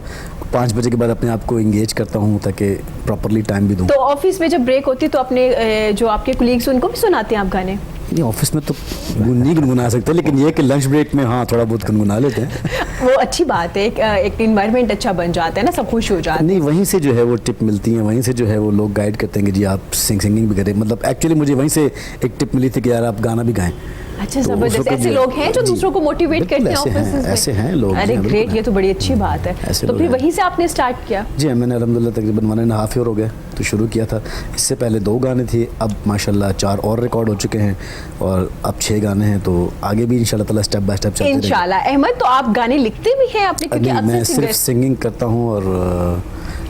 5 बजे के बाद अपने आप को इंगेज करता हूँ ताकि प्रॉपरली टाइम भी दूँ। तो ऑफिस में जब ब्रेक होती तो अपने जो आपके कुलीग्स उनको भी सुनाते हैं आप गाने? नहीं, ऑफिस में तो नहीं गुनगुना सकते, लेकिन ये कि लंच ब्रेक में हाँ थोड़ा बहुत गुनगुना लेते हैं। वो अच्छी बात है, एक इन्वायरमेंट अच्छा बन जाता है ना, सब खुश हो जाते हैं। नहीं, वहीं से जो है वो टिप मिलती है, वहीं से जो है वो लोग गाइड करते हैं कि जी आप सिंगिंग भी करें। मतलब एक्चुअली मुझे वहीं से एक टिप मिली थी कि यार आप गाना भी गाएं। अच्छा, तो जबरदस्त। उसको ऐसे भी- लोग हैं जो जी, दूसरों को मोटिवेट बिल्कुल करते हैं ऐसे हैं, ऑफिस में। ऐसे हैं लोग, अरे जी हाँ, ग्रेट, बिल्कुल ये तो बड़ी अच्छी बात है। ऐसे तो लोग फिर हैं। वहीं से आपने स्टार्ट किया? जी, मैंने अल्हम्दुलिल्लाह तकरीबन 1.5 ईयर हो गया तो शुरू किया था। इससे पहले 2 गाने थे, अब माशाल्लाह 4 और रिकॉर्ड हो चुके हैं और अब 6 गाने हैं। तो आगे भी इंशाल्लाह ताला स्टेप बाय स्टेप चलते रहेंगे। इंशाल्लाह। अहमद, तो आप गाने लिखते भी हैं आपने? क्योंकि नहीं, मैं अक्सर सिर्फ सिंगर सिंगिंग करता हूँ और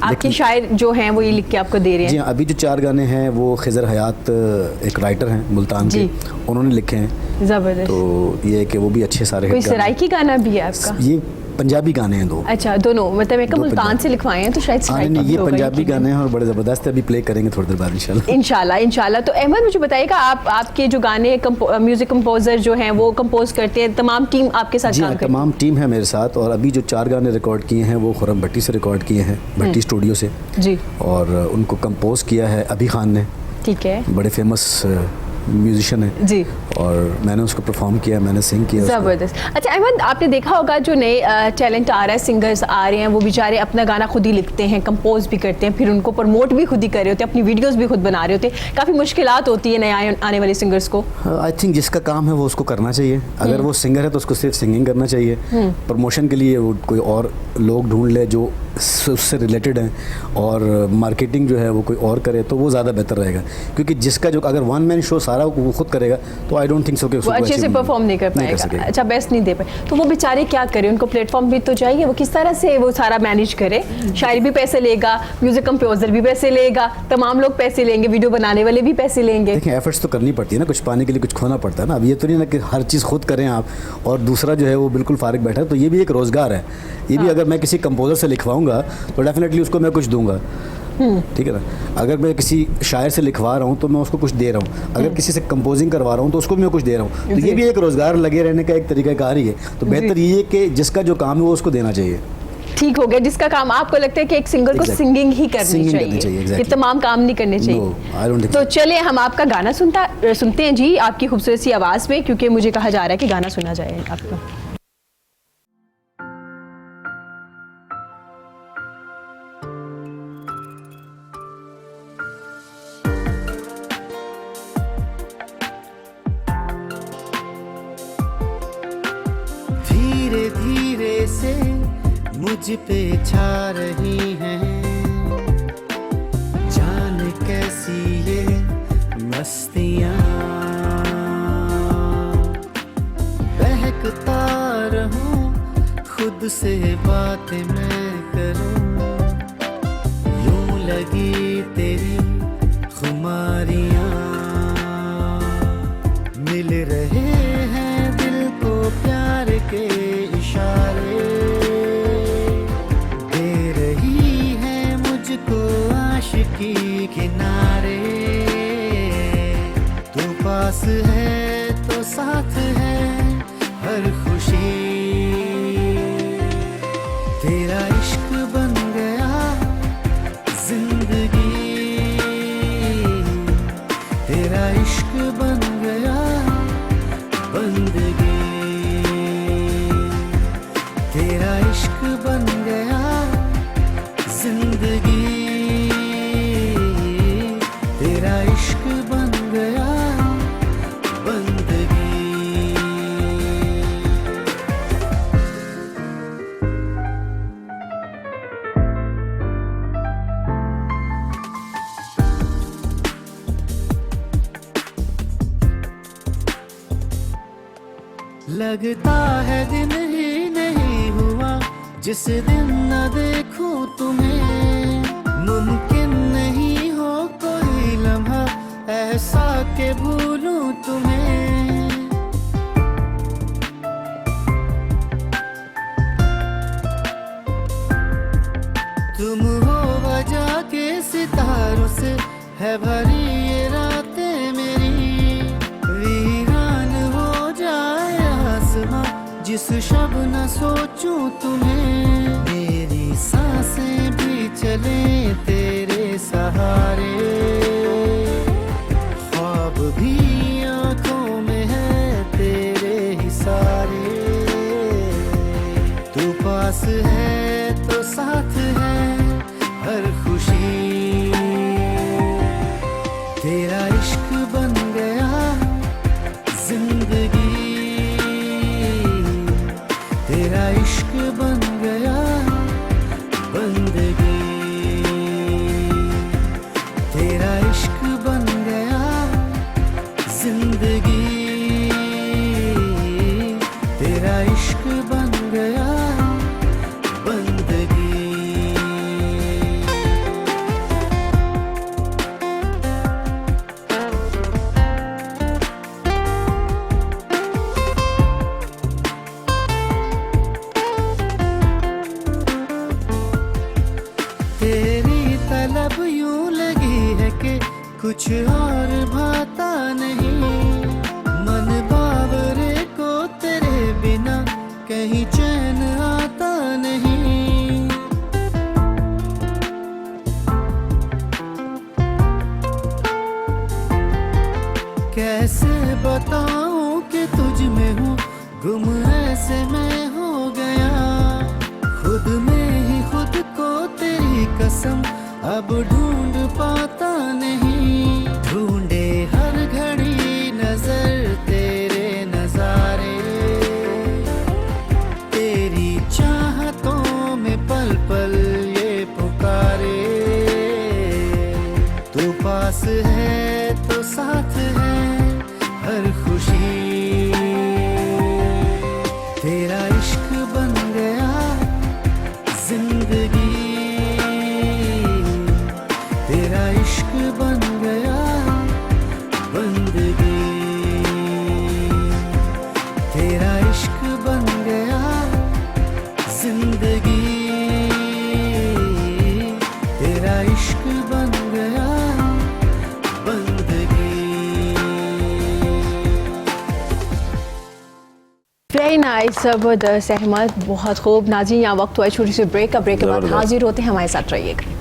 आपके शायर जो हैं वो ये लिख के आपको दे रहे जी हैं? हाँ, अभी जो 4 गाने हैं वो खिज़र हयात एक राइटर हैं मुल्तान के, जी। उन्होंने लिखे हैं। जबरदस्त। तो ये है कि वो भी अच्छे सारे कोई हिट गाने सराइकी गाना भी है आपका? ये पंजाबी गाने हैं 2। अच्छा, दोनों मतलब एक 2 मुल्तान पंजाबी। से लिखवाए हैं तो शायद हाँ सराइकी नहीं, भी ये होगा पंजाबी इनकी। गाने हैं और बड़े ज़बरदस्त है, अभी प्ले करेंगे थोड़ी देर बाद इंशाल्लाह। इंशाल्लाह इंशाल्लाह। तो अहमद, मुझे बताइएगा, आपके जो गाने म्यूजिक कंपोजर जो हैं वो कंपोज करते हैं, तमाम टीम आपके साथ जी काम हाँ, करती है? तमाम टीम है मेरे साथ। और अभी जो 4 गाने रिकॉर्ड किए हैं वो खुर्रम भट्टी से रिकॉर्ड किए हैं, भट्टी स्टूडियो से। जी, और उनको कंपोज किया है अभी खान ने, ठीक है। बड़े फेमस म्यूजिशियन है। जी, और मैंने उसको परफॉर्म किया, मैंने सिंग किया उसको। जबरदस्त। अच्छा अहमद, आपने देखा होगा जो नए टैलेंट आ रहा है, सिंगर्स आ रहे हैं, वो बेचारे अपना गाना खुद ही लिखते हैं, कंपोज भी करते हैं, फिर उनको प्रमोट भी खुद ही कर रहे होते हैं, अपनी वीडियोस भी खुद बना रहे होते हैं। काफ़ी मुश्किलात होती है नए आने वाले सिंगर्स को। आई थिंक जिसका काम है वो उसको करना चाहिए। अगर वो सिंगर है तो उसको सिर्फ सिंगिंग करना चाहिए। प्रमोशन के लिए वो कोई और लोग ढूंढ ले जो उससे रिलेटेड हैं, और मार्केटिंग जो है वो कोई और करे तो वो ज़्यादा बेहतर रहेगा। क्योंकि जिसका जो अगर वन मैन शो सारा वो खुद करेगा तो आई डोंट थिंक सो कि वो अच्छे से परफॉर्म नहीं कर पाएगा। अच्छा, बेस्ट नहीं दे पाए तो वो बेचारे क्या करें? उनको प्लेटफॉर्म भी तो चाहिए, वो किस तरह से वो सारा मैनेज करे? शायरी भी पैसे लेगा, म्यूजिक कंपोजर भी पैसे लेगा, तमाम लोग पैसे लेंगे, वीडियो बनाने वाले भी पैसे लेंगे। देखिए, एफर्ट्स तो करनी पड़ती है ना, कुछ पाने के लिए कुछ खोना पड़ता है ना। अब ये तो नहीं ना कि हर चीज़ खुद करें आप और दूसरा जो है वो बिल्कुल फारिग बैठा है। तो ये भी एक रोज़गार है। ये भी अगर मैं किसी कंपोजर से लिखवाऊंगा तो डेफिनेटली उसको मैं कुछ दूंगा, ठीक है ना। अगर मैं किसी शायर से लिखवा रहा हूँ तो मैं उसको कुछ दे रहा हूँ, अगर किसी से कंपोजिंग करवा रहा हूँ तो उसको भी मैं कुछ दे रहा हूँ। तो ये भी एक रोज़गार लगे रहने का एक तरीक़ाकार ही है। तो बेहतर ये है कि जिसका जो काम है वो उसको देना चाहिए। ठीक हो गया, जिसका काम आपको लगता है कि एक सिंगर को Exactly. सिंगिंग ही करनी Singing चाहिए, करनी चाहिए, ये exactly. तमाम काम नहीं करने चाहिए। No, I don't think तो so. चलिए हम आपका गाना सुनते हैं जी, आपकी खूबसूरत सी आवाज़ में, क्योंकि मुझे कहा जा रहा है कि गाना सुना जाए आपका। धीरे धीरे से मुझ पे छा रही हैं, जान कैसी ये मस्तियाँ। बहकता रहूं, खुद से बातें मैं करूं, यूं लगी तेरी खुमारियाँ। मिल रहे हैं दिल को प्यार के इशारे, दे रही है मुझको आशिकी किनारे। तू पास है तो साथ है हर खुशी, तेरा इश्क बन गया जिंदगी, तेरा इश्क बन गया बंदगी, तेरा इश्क बन गया जिंदगी, तेरा इश्क बन गया बंदगी। लगता है दिन ही नहीं हुआ जिस दिन न देखूं तुम्हें, मुमकिन नहीं हो कोई लम्हा ऐसा के भूलूं तुम्हें। तुम हो वजह के सितारों से है भरी ये रातें मेरी, वीरान हो जाए आसमां जिस शब न सोचूं तुम्हें। मेरी सांसें भी चले तेरे सहारे, ख्वाब भी आंखों पास है तो साथ है हर खुशी, तेरा इश्क बन गया जिंदगी, तेरा इश्क बन गया बंदगी, तेरा इश्क बन गया जिंदगी, तेरा इश्क बन गया बंदगी। तेरी तलब यूं लगी है कि कुछ और भाता नहीं, मन बावरे को तेरे बिना कहीं चैन आता नहीं। कैसे बताऊं कि तुझ में हूँ गुम ऐसे मैं हो गया, खुद में ही खुद को तेरी कसम अब ढूंढ पाता नहीं। ढूंढे हर घड़ी नजर तेरे नजारे, तेरी चाहतों में पल पल ये पुकारे, तू पास है तो साथ है हर खुशी, तेरा इश्क बन गया जिंदगी, तेरा इश्क बन गया बंदगी, तेरा इश्क बन गया जिंदगी, तेरा इश्क बन गया बंदगी। वेरी नाइस, जबरदस्त अहमद, बहुत खूब। नाज़रीन, यहाँ वक्त हुआ है छोटी सी ब्रेक का, ब्रेक के बाद जबरदस्त। हाजिर होते हैं, हमारे साथ रहिएगा।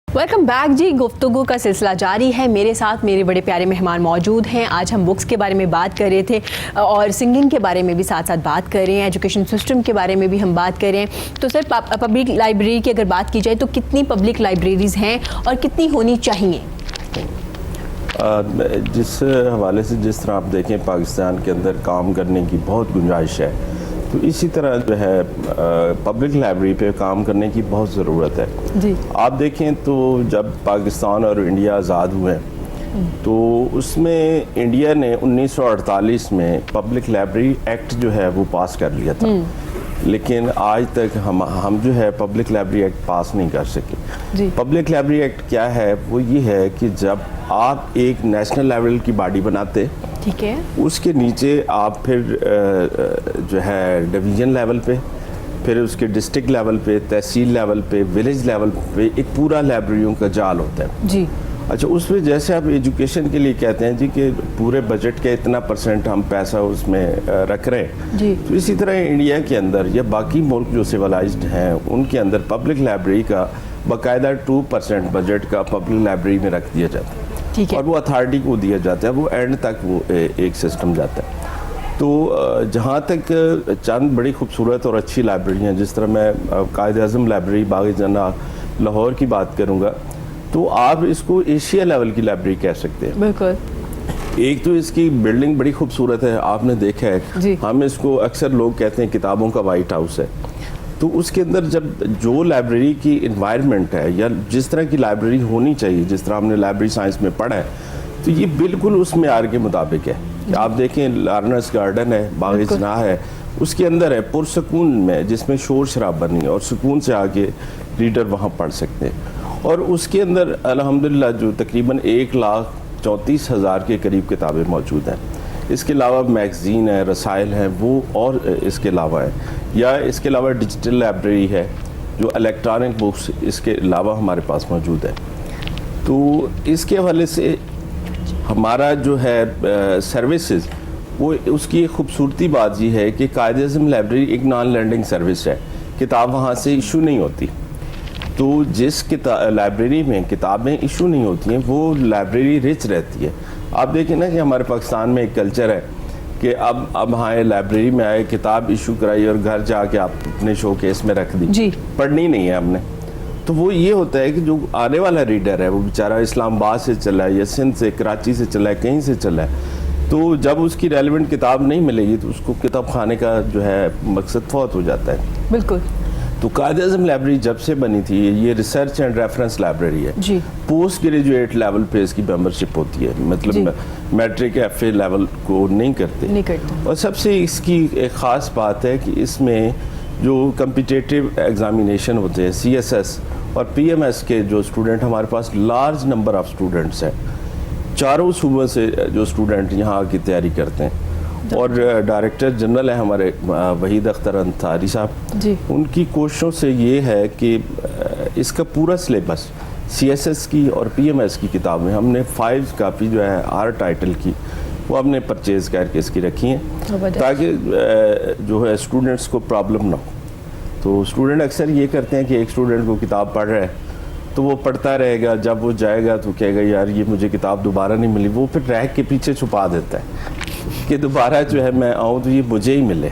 वेलकम बैक जी। गुफ्तगू का सिलसिला जारी है। मेरे साथ मेरे बड़े प्यारे मेहमान मौजूद हैं। आज हम बुक्स के बारे में बात कर रहे थे और सिंगिंग के बारे में भी साथ साथ बात कर रहे हैं, एजुकेशन सिस्टम के बारे में भी हम बात कर रहे हैं। तो सर, पब्लिक लाइब्रेरी की अगर बात की जाए तो कितनी पब्लिक लाइब्रेरीज़ हैं और कितनी होनी चाहिए? जिस हवाले से जिस तरह आप देखें पाकिस्तान के अंदर काम करने की बहुत गुंजाइश है, तो इसी तरह जो है पब्लिक लाइब्रेरी पे काम करने की बहुत ज़रूरत है जी। आप देखें तो जब पाकिस्तान और इंडिया आज़ाद हुए तो उसमें इंडिया ने 1948 में पब्लिक लाइब्रेरी एक्ट जो है वो पास कर लिया था, लेकिन आज तक हम जो है पब्लिक लाइब्रेरी एक्ट पास नहीं कर सके। जी। पब्लिक लाइब्रेरी एक्ट क्या है? वो ये है कि जब आप एक नेशनल लेवल की बॉडी बनाते, ठीक है, उसके नीचे आप फिर जो है डिवीज़न लेवल पे, फिर उसके डिस्ट्रिक्ट लेवल पे, तहसील लेवल पे, विलेज लेवल पे एक पूरा लाइब्रेरियों का जाल होता है जी। अच्छा, उसमें जैसे आप एजुकेशन के लिए कहते हैं जी कि पूरे बजट के इतना % हम पैसा उसमें रख रहे हैं जी। तो इसी तरह इंडिया के अंदर या बाकी मुल्क जो सिविलाइज्ड हैं उनके अंदर पब्लिक लाइब्रेरी का बाकायदा 2% बजट का पब्लिक लाइब्रेरी में रख दिया जाता है, ठीक है, और वो अथॉरिटी को दिया जाता है, वो एंड तक वो एक सिस्टम जाता है। तो जहाँ तक चंद बड़ी खूबसूरत और अच्छी लाइब्रेरी हैं, जिस तरह मैं कायद-ए-आज़म लाइब्रेरी बाग़-ए-जन्ना लाहौर की बात करूँगा, तो आप इसको एशिया लेवल की लाइब्रेरी कह सकते हैं। बिल्कुल। एक तो इसकी बिल्डिंग बड़ी खूबसूरत है, आपने देखा है, हम इसको अक्सर लोग कहते हैं किताबों का वाइट हाउस है। तो उसके अंदर जब जो लाइब्रेरी की इन्वायरमेंट है या जिस तरह की लाइब्रेरी होनी चाहिए, जिस तरह हमने लाइब्रेरी साइंस में पढ़ा है, तो ये बिल्कुल उस मेयार के मुताबिक है। आप देखें लार्नर्स गार्डन है, बाग़-ए-जन्ना है, उसके अंदर है पुरसकून में, जिसमें शोर शराबा नहीं है और सुकून से आके रीडर वहाँ पढ़ सकते हैं। और उसके अंदर अल्हम्दुलिल्लाह जो तकरीबन 1,34,000 के करीब किताबें मौजूद हैं। इसके अलावा मैगज़ीन है, रसाइल हैं, वो और इसके अलावा है, या इसके अलावा डिजिटल लाइब्रेरी है जो इलेक्ट्रॉनिक बुक्स इसके अलावा हमारे पास मौजूद है। तो इसके हवाले से हमारा जो है सर्विसेज, वो उसकी एक खूबसूरती बात ये है कि कायदे-ए-आज़म लाइब्रेरी एक नॉन लैंडिंग सर्विस है, किताब वहाँ से इशू नहीं होती। तो जिस लाइब्रेरी में किताबें इशू नहीं होती हैं वो लाइब्रेरी रिच रहती है। आप देखें ना कि हमारे पाकिस्तान में एक कल्चर है कि अब हाँ लाइब्रेरी में आए, किताब इशू कराई और घर जाके आप अपने शोकेस में रख दी, जी, पढ़नी नहीं है हमने। तो वो ये होता है कि जो आने वाला रीडर है वो बेचारा इस्लामाबाद से चला है या सिंध से, कराची से चला है, कहीं से चला है, तो जब उसकी रेलेवेंट किताब नहीं मिलेगी तो उसको किताब खाने का जो है मकसद फौत हो जाता है। बिल्कुल। तो कायदे-ए-आज़म लाइब्रेरी जब से बनी थी, ये रिसर्च एंड रेफरेंस लाइब्रेरी है जी। पोस्ट ग्रेजुएट लेवल पे इसकी मेंबरशिप होती है, मतलब मैट्रिक FA लेवल को नहीं करते। और सबसे इसकी एक ख़ास बात है कि इसमें जो कम्पिटिटिव एग्जामिनेशन होते हैं CSS और PMS के जो स्टूडेंट, हमारे पास लार्ज नंबर ऑफ स्टूडेंट्स हैं, चारों सूबों से जो स्टूडेंट यहाँ की तैयारी करते हैं। और डायरेक्टर जनरल है हमारे वहीद अख्तर अंसारी साहब जी, उनकी कोशिशों से ये है कि इसका पूरा सिलेबस CSS की और PMS की किताबें हमने 5 कापी जो है R टाइटल की वो हमने परचेज़ करके इसकी रखी हैं ताकि जो है स्टूडेंट्स को प्रॉब्लम ना हो। तो स्टूडेंट अक्सर ये करते हैं कि एक स्टूडेंट को किताब पढ़ रहा है तो वो पढ़ता रहेगा, जब वो जाएगा तो कहेगा यार ये मुझे किताब दोबारा नहीं मिली, वो फिर रैक के पीछे छुपा देता है कि दोबारा जो है मैं आऊँ तो ये मुझे ही मिले।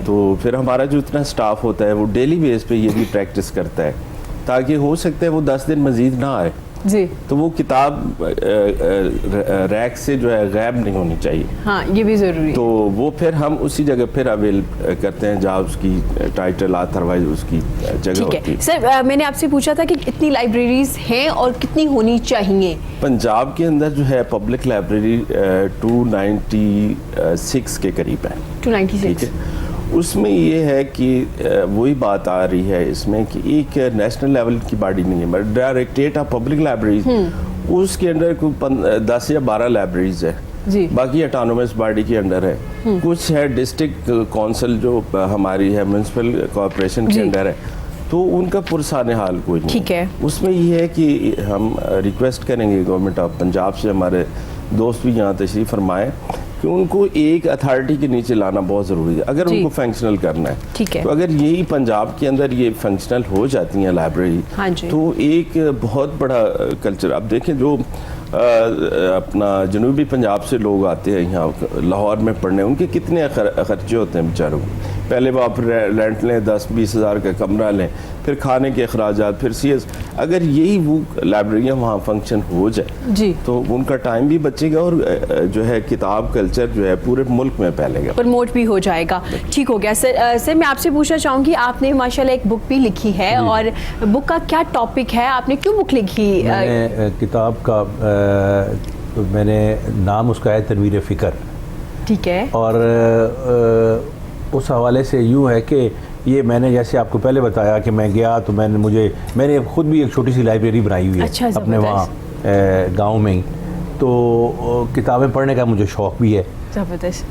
तो फिर हमारा जो इतना स्टाफ होता है वो डेली बेस पे ये भी प्रैक्टिस करता है ताकि हो सकता है वो 10 दिन मजीद ना आए जी, तो वो किताब रैक से जो है गायब नहीं होनी चाहिए। हाँ, ये भी ज़रूरी है। तो वो फिर हम उसी जगह फिर अवेल करते हैं जहाँ उसकी टाइटल अदरवाइज उसकी जगह होती है। सर, मैंने आपसे पूछा था कि कितनी लाइब्रेरीज हैं और कितनी होनी चाहिए? पंजाब के अंदर जो है पब्लिक लाइब्रेरी 296 के करीब है। 296। उसमें ये है कि वही बात आ रही है इसमें कि एक नेशनल लेवल की बॉडी नहीं है, but directorate of public libraries, उसके अंडर कोई 10 या 12 लाइब्रेरीज है जी, बाकी ऑटोनोमस बॉडी के अंडर है। कुछ है डिस्ट्रिक्ट काउंसिल जो हमारी है, म्यूनसिपल कॉर्पोरेशन के अंडर है, तो उनका पुरसाने हाल कोई नहीं है। उसमें ये है कि हम रिक्वेस्ट करेंगे गवर्नमेंट ऑफ पंजाब से, हमारे दोस्त भी यहाँ तशरीफ फरमाए, कि उनको एक अथॉरिटी के नीचे लाना बहुत ज़रूरी है अगर उनको फंक्शनल करना है। तो अगर यही पंजाब के अंदर ये फंक्शनल हो जाती हैं लाइब्रेरी, तो एक बहुत बड़ा कल्चर, अब देखें जो अपना जनूबी पंजाब से लोग आते हैं यहाँ लाहौर में पढ़ने, उनके कितने खर्चे होते हैं बेचारों को। पहले वो आप रेंट लें, 10-20 हज़ार का कमरा लें, फिर खाने के अखराजात, फिर CS। अगर यही वो लाइब्रेरियाँ वहाँ फंक्शन हो जाए जी, तो उनका टाइम भी बचेगा और जो है किताब कल्चर जो है पूरे मुल्क में फैलेगा, प्रमोट भी हो जाएगा। ठीक हो गया सर। सर, मैं आपसे पूछना चाहूँगी, आपने माशाल्लाह एक बुक भी लिखी है, और बुक का क्या टॉपिक है? आपने क्यों बुक लिखी? किताब का तो मैंने नाम उसका है तनवीर फ़िक्र। ठीक है। और उस हवाले से यूँ है कि ये मैंने जैसे आपको पहले बताया कि मैं गया तो मैंने खुद भी एक छोटी सी लाइब्रेरी बनाई हुई है। अच्छा, अपने वहाँ गांव में ही, तो किताबें पढ़ने का मुझे शौक़ भी है। ज़बरदस्त।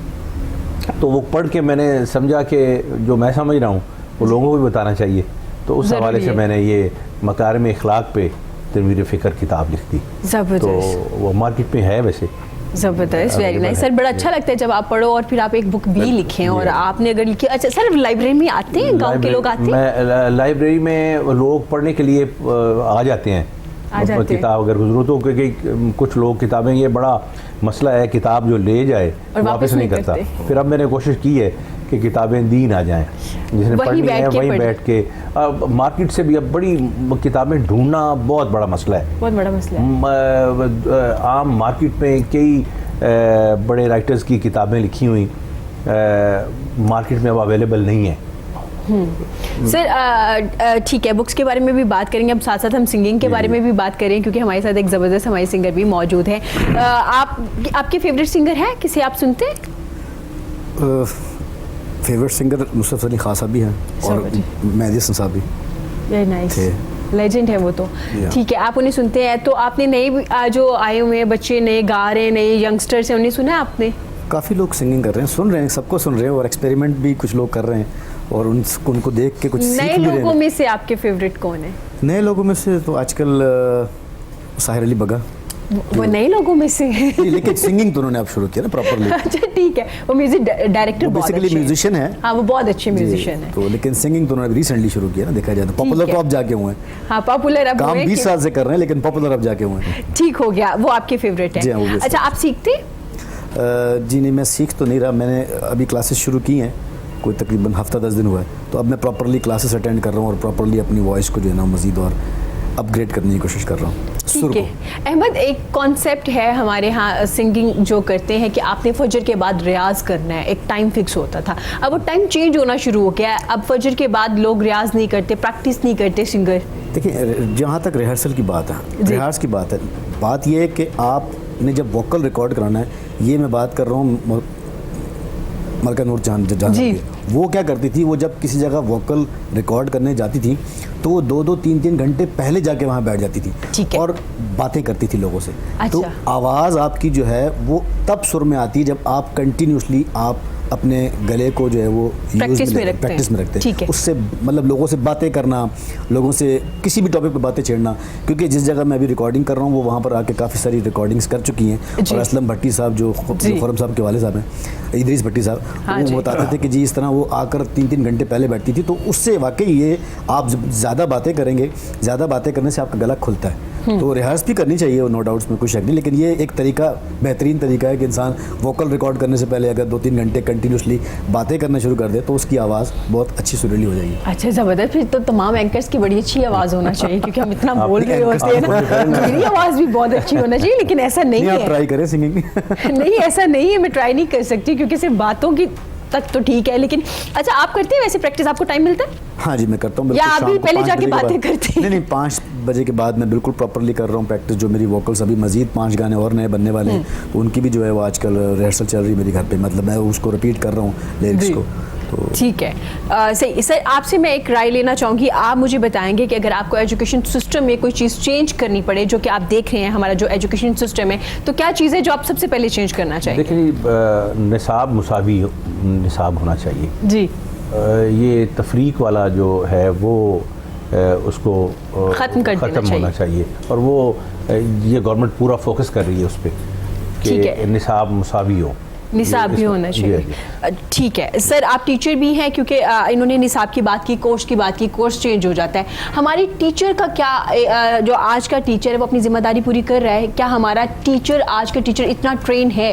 तो वो पढ़ के मैंने समझा कि जो मैं समझ रहा हूँ वो लोगों को भी बताना चाहिए, तो उस हवाले से मैंने ये मकारिम अखलाक पे तनवीर फ़िक्र किताब लिख दी। ज़बरदस्त। तो वो मार्केट में है वैसे। ज़बरदस्त, वेरी नाइस सर। बड़ा अच्छा लगता है जब आप पढ़ो और फिर आप एक बुक भी लिखें, और आपने अगर लिखी। अच्छा सर, लाइब्रेरी में आते हैं गांव के लोग? आते हैं? मैं लाइब्रेरी में लोग पढ़ने के लिए आ जाते हैं, किताब अगर ज़रूरत हो, क्योंकि कुछ लोग किताबें, ये बड़ा मसला है, किताब जो ले जाए वापस नहीं करता। फिर अब मैंने कोशिश की है कि किताबें दी ना जाएं, जिसने पढ़नी है वहीं बैठ के। अब मार्केट से भी अब बड़ी किताबें ढूंढना बहुत बड़ा मसला है, बहुत बड़ा मसला है। आम मार्केट में कई बड़े राइटर्स की किताबें लिखी हुई मार्केट में अब अवेलेबल नहीं है। सर, ठीक है, बुक्स के बारे में भी बात करेंगे, अब साथ साथ हम सिंगिंग के बारे में भी बात करें, क्योंकि हमारे साथ एक ज़बरदस्त हमारे सिंगर भी मौजूद है। आपके फेवरेट सिंगर है? किसे आप सुनते हैं? फेवरेट सिंगर नुसरत अली खान साहब भी हैं और मेहदी हसन साहब भी। वेरी नाइस, लेजेंड है वो तो। ठीक है, आप उन्हें सुनते हैं। तो आपने नए जो आए हुए हैं बच्चे, नए गा रहे हैं, नए यंगस्टर्स हैं, उन्हें सुना है आपने? काफ़ी लोग सिंगिंग कर रहे हैं, सुन रहे हैं, सबको सुन रहे हैं, और एक्सपेरिमेंट भी कुछ लोग कर रहे हैं, और उनको देख के कुछ सीख भी रहे हैं। नए लोगों में से आपके फेवरेट कौन है? नए लोगों में से तो आजकल साहिर अली बगा। वो नए लोगों में से हैं। नहीं, लेकिन सिंगिंग तो उन्होंने अब शुरू किया ना प्रॉपरली। अच्छा ठीक है, वो म्यूजिक डायरेक्टर बहुत बेसिकली अच्छे हैं। म्यूजिशियन है। हाँ वो बहुत अच्छे जी, म्यूजिशियन है। तो लेकिन सिंगिंग तो उन्होंने रिसेंटली शुरू किया ना, देखा जाए तो पॉपुलर है। तो अब जाके हुए हैं। हाँ पॉपुलर अब काम हुए 20 कि- साल से कर रहे हैं लेकिन पॉपुलर अब जाके हुए हैं। ठीक हो गया, वो आपके फेवरेट जी हाँ, वो है। भी अच्छा आप सीखते? जी नहीं, मैं सीख तो नहीं रहा, मैंने अभी क्लासेस शुरू की हैं, कोई तकरीबन हफ्ता 10 दिन हुआ है, तो अब मैं प्रॉपरली क्लासेस अटेंड कर रहा हूँ और प्रॉपरली अपनी वॉइस को जो है ना मज़ीद और अपग्रेड करने की कोशिश कर रहा हूँ। सुर ठीक है अहमद, एक कॉन्सेप्ट है हमारे यहाँ सिंगिंग जो करते हैं कि आपने फजर के बाद रियाज करना है, एक टाइम फिक्स होता था, अब वो टाइम चेंज होना शुरू हो गया है, अब फजर के बाद लोग रियाज नहीं करते, प्रैक्टिस नहीं करते सिंगर। देखिए, जहाँ तक रिहर्सल की बात है, रिहार्स की बात है, बात यह है कि आपने जब वोकल रिकॉर्ड कराना है, ये मैं बात कर रहा हूँ मलका नूर जान जी। वो क्या करती थी, वो जब किसी जगह वोकल रिकॉर्ड करने जाती थी तो वो 2-2 3-3 घंटे पहले जाके वहाँ बैठ जाती थी ठीक है। और बातें करती थी लोगों से। तो अच्छा। आवाज़ आपकी जो है वो तब सुर में आती है जब आप कंटिन्यूसली आप अपने गले को जो है वो प्रैक्टिस में रखते प्रैक्टिस हैं। में रखते ठीक हैं। है। उससे मतलब लोगों से बातें करना, लोगों से किसी भी टॉपिक पे बातें छेड़ना, क्योंकि जिस जगह मैं अभी रिकॉर्डिंग कर रहा हूँ वो वहाँ पर आके काफ़ी सारी रिकॉर्डिंग्स कर चुकी हैं। जी। और असलम भट्टी साहब जो खुरम साहब के वाले साहब हैं, इदरीस भट्टी साहब, हाँ जी। वो बताते थे कि जी इस तरह वो आकर 3-3 घंटे पहले बैठती थी, तो उससे वाकई ये आप ज़्यादा बातें करेंगे, ज़्यादा बातें करने से आपका गला खुलता है। तो रिहर्स भी करनी चाहिए, नो डाउट्स में कोई शक नहीं, लेकिन ये एक तरीका, बेहतरीन तरीका है कि इंसान वोकल रिकॉर्ड करने से पहले अगर 2-3 घंटे कंटिन्यूसली बातें करना शुरू कर दे तो उसकी आवाज़ बहुत अच्छी सुरीली हो जाएगी। अच्छा ज़बरदस्त, फिर तो तमाम एंकर्स की बड़ी अच्छी आवाज़ होना चाहिए, क्योंकि हम इतना बोल रहे एंकर्स होते हैं ना, आपको मेरी आवाज़ भी बहुत अच्छी होना चाहिए, लेकिन ऐसा नहीं आप है। ट्राई करें सिंगिंग। नहीं ऐसा नहीं है, मैं ट्राई नहीं कर सकती क्योंकि सिर्फ बातों की तक तो ठीक है, लेकिन अच्छा आप करते हैं वैसे प्रैक्टिस, आपको टाइम मिलता है? हाँ जी, मैं करता हूँ। या बिल्कुल अभी शाम को पहले 5 जाके बजे के बातें बाद। करते हैं? नहीं 5 बजे के बाद मैं बिल्कुल प्रॉपरली कर रहा हूँ प्रैक्टिस। जो मेरी वोकल्स अभी मजीद 5 गाने और नए बनने वाले हैं, तो उनकी भी जो है वो आजकल रिहर्सल चल रही है मेरे घर पे, मतलब मैं उसको रिपीट कर रहा हूँ लिरिक्स जी। को। तो ठीक है सही। सर आपसे मैं एक राय लेना चाहूँगी, आप मुझे बताएंगे कि अगर आपको एजुकेशन सिस्टम में कोई चीज़ चेंज करनी पड़े, जो कि आप देख रहे हैं हमारा जो एजुकेशन सिस्टम है, तो क्या चीज़ है जो आप सबसे पहले चेंज करना चाहेंगे? देखिए, निसाब मुसावी निसाब होना चाहिए। जी। ये तफरीक वाला जो है वो उसको ख़त्म कर देना होना चाहिए, और वो ये गवर्नमेंट पूरा फोकस कर रही है उस पर ठीक है। कि निसाब मुसावी हो, निसाब भी होना चाहिए। ठीक है सर, आप टीचर भी हैं, क्योंकि इन्होंने निसाब की बात की, कोर्स की बात की, कोर्स चेंज हो जाता है। हमारी टीचर का क्या, जो आज का टीचर है वो अपनी जिम्मेदारी पूरी कर रहा है? क्या हमारा टीचर, आज का टीचर इतना ट्रेन है?